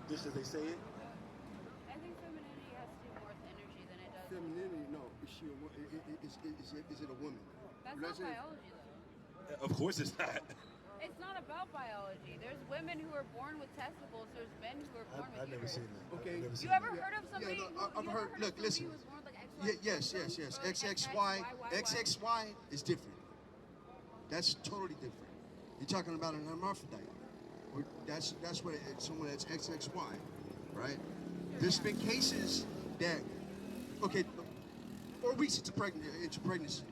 Just as they say it? I think femininity has to do more with energy than it does. Femininity, no. Is she is it a woman? That's not biology, though. Of course it's not. It's not about biology. There's women who are born with testicles. There's men who are born with I've never uterus. seen that. Okay. I've never seen You ever that. heard of somebody? no, who, I've you heard- ever heard look, of somebody listen. who was born with like Yes. Or like XXY, XXY. XXY is different. That's totally different. You're talking about an hermaphrodite. That's what someone that's XXY, right? There's been cases that, okay, 4 weeks into pregnancy,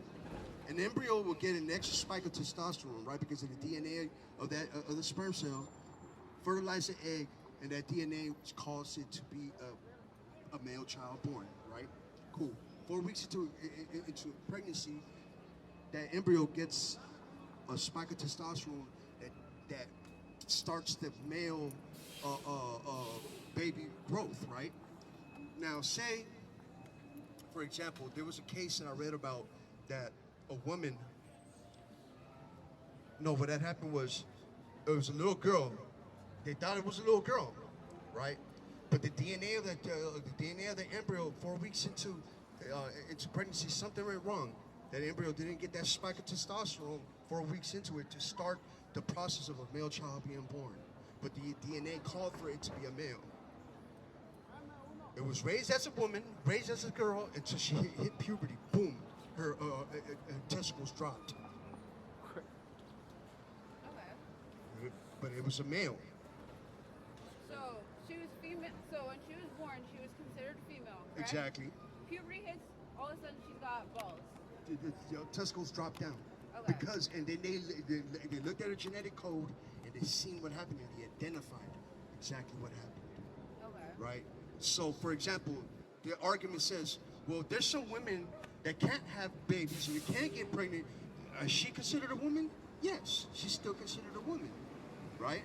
an embryo will get an extra spike of testosterone, right? Because of the DNA of the sperm cell, fertilize the egg, and that DNA causes it to be a male child born, right? Cool. 4 weeks into pregnancy, that embryo gets a spike of testosterone that starts the male baby growth, right? Now, say, for example, there was a case that I read about that a woman. No, what had happened was, it was a little girl. They thought it was a little girl, right? But the DNA of the embryo 4 weeks into pregnancy, something went wrong. That embryo didn't get that spike of testosterone 4 weeks into it to start the process of a male child being born. But the DNA called for it to be a male. It was raised as a woman, raised as a girl, until she hit puberty. Boom, her testicles dropped. Okay. But it was a male. So she was female. So when she was born, she was considered female. Correct? Exactly. Puberty hits. All of a sudden, she's got balls. The testicles dropped down. Okay. Because, and then they looked at her genetic code and they seen what happened and they identified exactly what happened, Okay. right? So, for example, the argument says, well, there's some women that can't have babies and you can't get pregnant. Is she considered a woman? Yes, she's still considered a woman, right?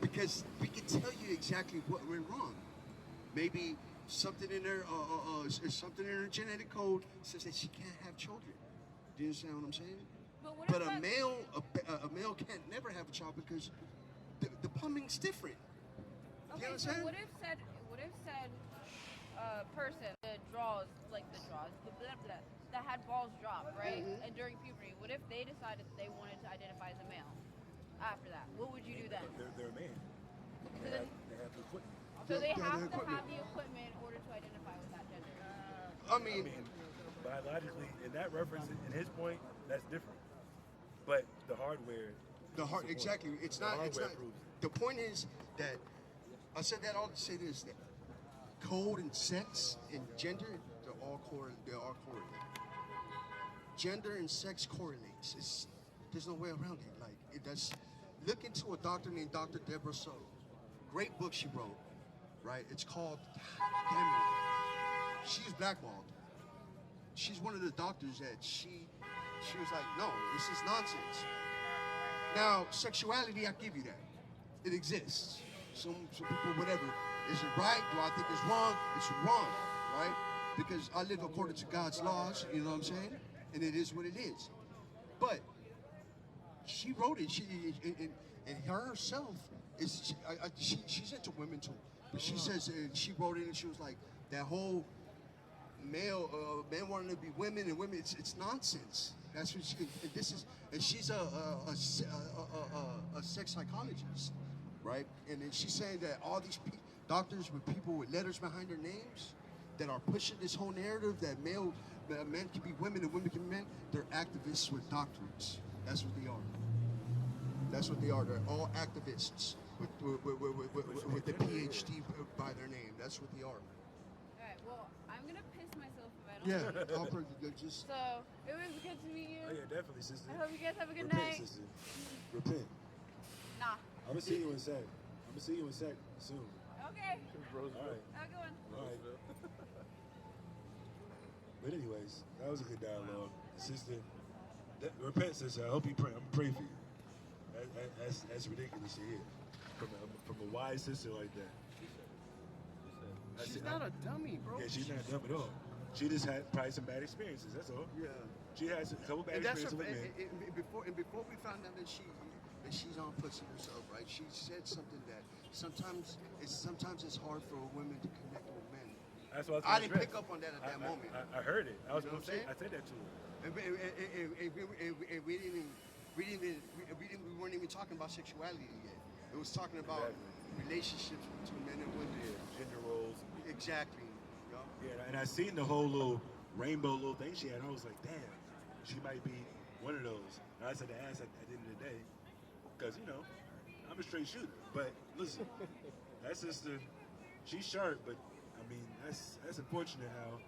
Because we can tell you exactly what went wrong. Maybe something in her, something in her genetic code says that she can't have children. Do you understand what I'm saying? But A male can't never have a child because the plumbing's different. Okay, You so understand? what if said person that draws like the draws that had balls drop, right? Mm-hmm. And during puberty, what if they decided that they wanted to identify as a male? After that, what would you do then? They're a man. So then, They have the equipment. So they the have to equipment. have the equipment in order to identify with that gender. I I mean, mean, biologically, in that reference, in his point, that's different. But the hardware. the heart, is the point. exactly. It's The not. It's hardware not. proves it. The point is that I said that all to say this: that code and sex and gender, they're all correlated. Gender and sex correlates. There's no way around it. Like it does. Look into a doctor named Dr. Deborah Soto. Great book she wrote. Right. It's called. Damn it. She's blackballed. She's one of the doctors that she was like, no, this is nonsense. Now, sexuality, I give you that. It exists. Some people, whatever. Is it right? Do I think it's wrong? It's wrong, right? Because I live according to God's laws, you know what I'm saying? And it is what it is. But she wrote it, and her herself, she's into women too. But she says, she wrote it and she was like, that whole men wanting to be women and women, it's nonsense. That's what and she's a sex psychologist, right? And then she's saying that all these doctors with people with letters behind their names that are pushing this whole narrative that men can be women and women can be men, they're activists with doctorates. That's what they are. That's what they are. They're all activists with the PhD by their name. That's what they are. Alright, well, I'm gonna piss myself if I don't. Yeah, I'll probably just. So, it was good to meet you. Oh yeah, definitely, sister. I hope you guys have a good Repent, night. sister. Repent. Nah. I'm gonna see you in sec. I'm gonna see you in sec soon. Okay. All right. Have a good one. All right. But anyways, that was a good dialogue, sister. Repent, sister. I hope you pray. I'm gonna pray for you. That's ridiculous to hear from a wise sister like that. She's not a dummy, bro. Yeah, she's not dumb at all. She just had probably some bad experiences. That's all. Yeah. She has a couple bad And that's experiences her, with men. before we found out that she's on pussy herself, right? She said something that sometimes it's hard for women to connect with men. That's what I didn't pick up on that at that moment. I heard it. I was You know gonna what I'm say. I said that to her. And we weren't even talking about sexuality yet. It was talking about relationships between men and women. Yeah, gender roles. Exactly. Yeah, and I seen the whole little rainbow little thing she had, and I was like, damn, she might be one of those. And I said to ask at the end of the day, because, you know, I'm a straight shooter. But listen, that sister, she's sharp, but, I mean, that's unfortunate how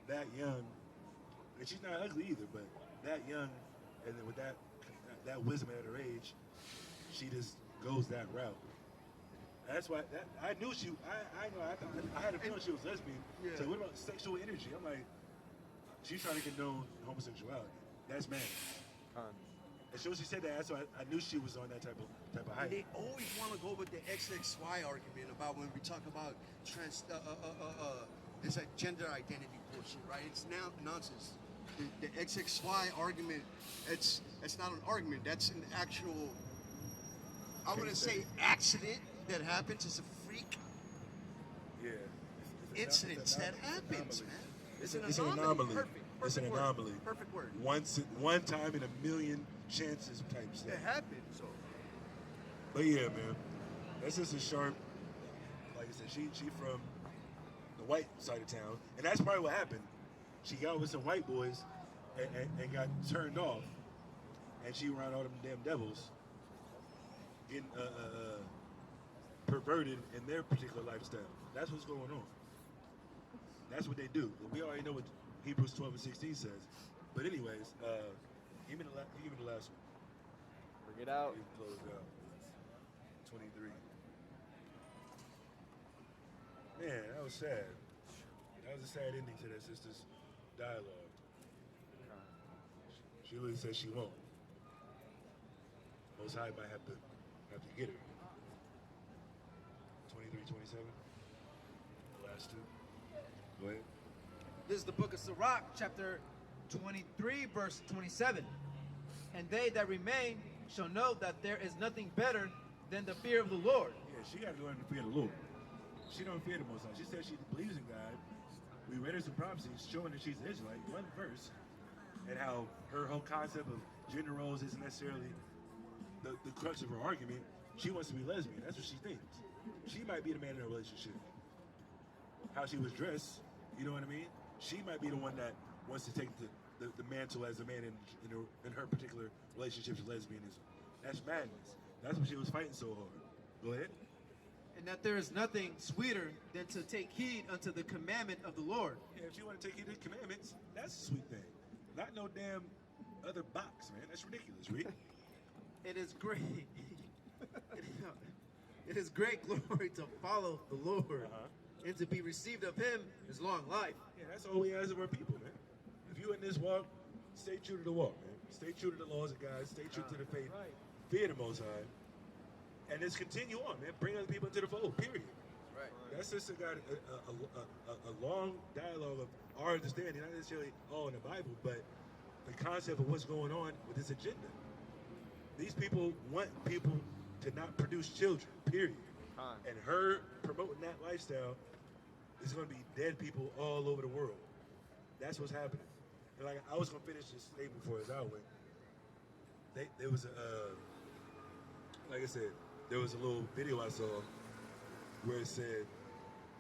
that young, and she's not ugly either, but that young, and then with that wisdom at her age, she just goes that route. That's why I knew she. I had a feeling she was lesbian. Yeah. So what about sexual energy? I'm like, she's trying to condone homosexuality. That's man. And so she said that, so I knew she was on that type of And height. they always want to go with the XXY argument about when we talk about it's like gender identity bullshit, right? It's now nonsense. The XXY argument, it's not an argument. That's an actual, I wouldn't say accident that happens. It's a freak Yeah. incidents that happens, man. It's an anomaly. Perfect It's an word. anomaly. Perfect word. One time in a million chances type stuff. It happens. So But yeah, man, that's just a sharp. Like I said, she from the white side of town, and that's probably what happened. She got with some white boys and got turned off, and she around all them damn devils, getting perverted in their particular lifestyle. That's what's going on. That's what they do. We already know what Hebrews 12 and 16 says. But anyways, give me the last one. Bring it out. We can close it out. 23. Man, that was sad. That was a sad ending to that sister's dialogue. She really said she won't. Most High might have to get her. 23, 27. The last two. Go ahead. This is the book of Sirach, chapter 23, verse 27. And they that remain shall know that there is nothing better than the fear of the Lord. Yeah, she got to learn to fear the Lord. She don't fear the Most High. She said she believes in God. We read her some prophecies showing that she's an Israelite, one verse, and how her whole concept of gender roles isn't necessarily the crux of her argument. She wants to be lesbian. That's what she thinks. She might be the man in a relationship. How she was dressed, you know what I mean? She might be the one that wants to take the mantle as a man in her particular relationship to lesbianism. That's madness. That's what she was fighting so hard. Go ahead. And that there is nothing sweeter than to take heed unto the commandment of the Lord. Yeah, if you want to take heed to the commandments, that's a sweet thing. Not no damn other box, man. That's ridiculous, Reed. It is great. It is great glory to follow the Lord and to be received of him is long life. Yeah, that's all we ask of our people, man. If you in this walk, stay true to the walk, man. Stay true to the laws of God. Stay true to the faith. Fear the Most High. And just continue on, man. Bring other people into the fold, period. Right. That's just a long dialogue of our understanding, not necessarily all in the Bible, but the concept of what's going on with this agenda. These people want people to not produce children, period. And her promoting that lifestyle is going to be dead people all over the world. That's what's happening. And like I was going to finish this statement before it's out with. There was like I said, there was a little video I saw where it said,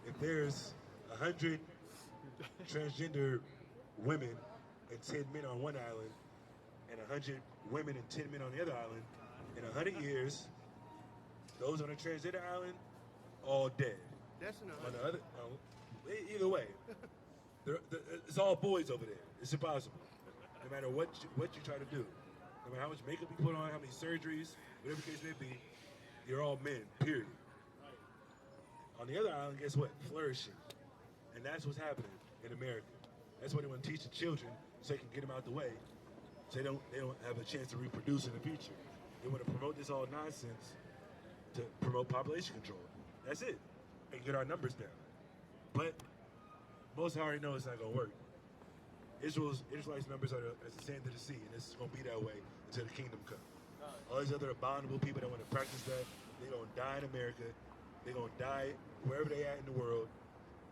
if there's 100 transgender women and 10 men on one island, and 100 women and 10 men on the other island, in 100 years, those on the transgender island, all dead. That's enough. On the other, either way, it's all boys over there. It's impossible. No matter what you try to do, no matter how much makeup you put on, how many surgeries, whatever the case may be, you're all men, period. On the other island, guess what? Flourishing. And that's what's happening in America. That's what they want to teach the children so they can get them out the way so they don't have a chance to reproduce in the future. They want to promote this all nonsense to promote population control. That's it. And get our numbers down. But most already know it's not going to work. Israelites' numbers are as the sand to the sea, and this is going to be that way until the kingdom comes. All these other abominable people that want to practice that, they're going to die in America. They're going to die wherever they at in the world.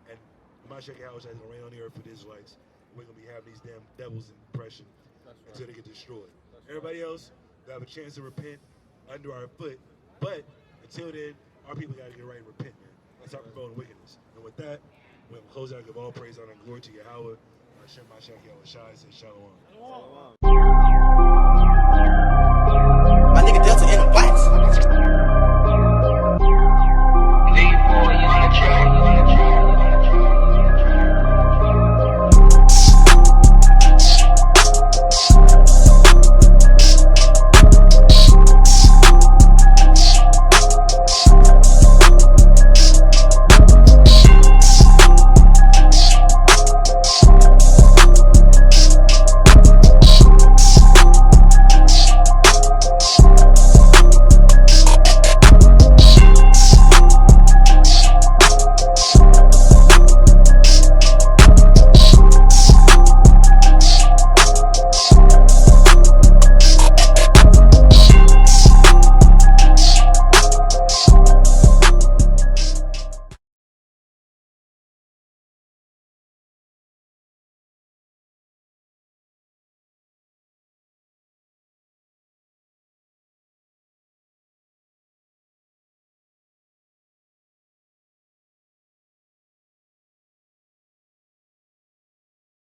And Mashiach Yahushua is going to reign on the earth for the Israelites. We're going to be having these damn devils in oppression until they get destroyed. Everybody else will have a chance to repent under our foot. But until then, our people got to get right and repent, man. Let's start promoting wickedness. And with that, we're going to close out, give all praise, honor, and glory to Yahweh. Hashem Mashiach Yahushua says Shalom.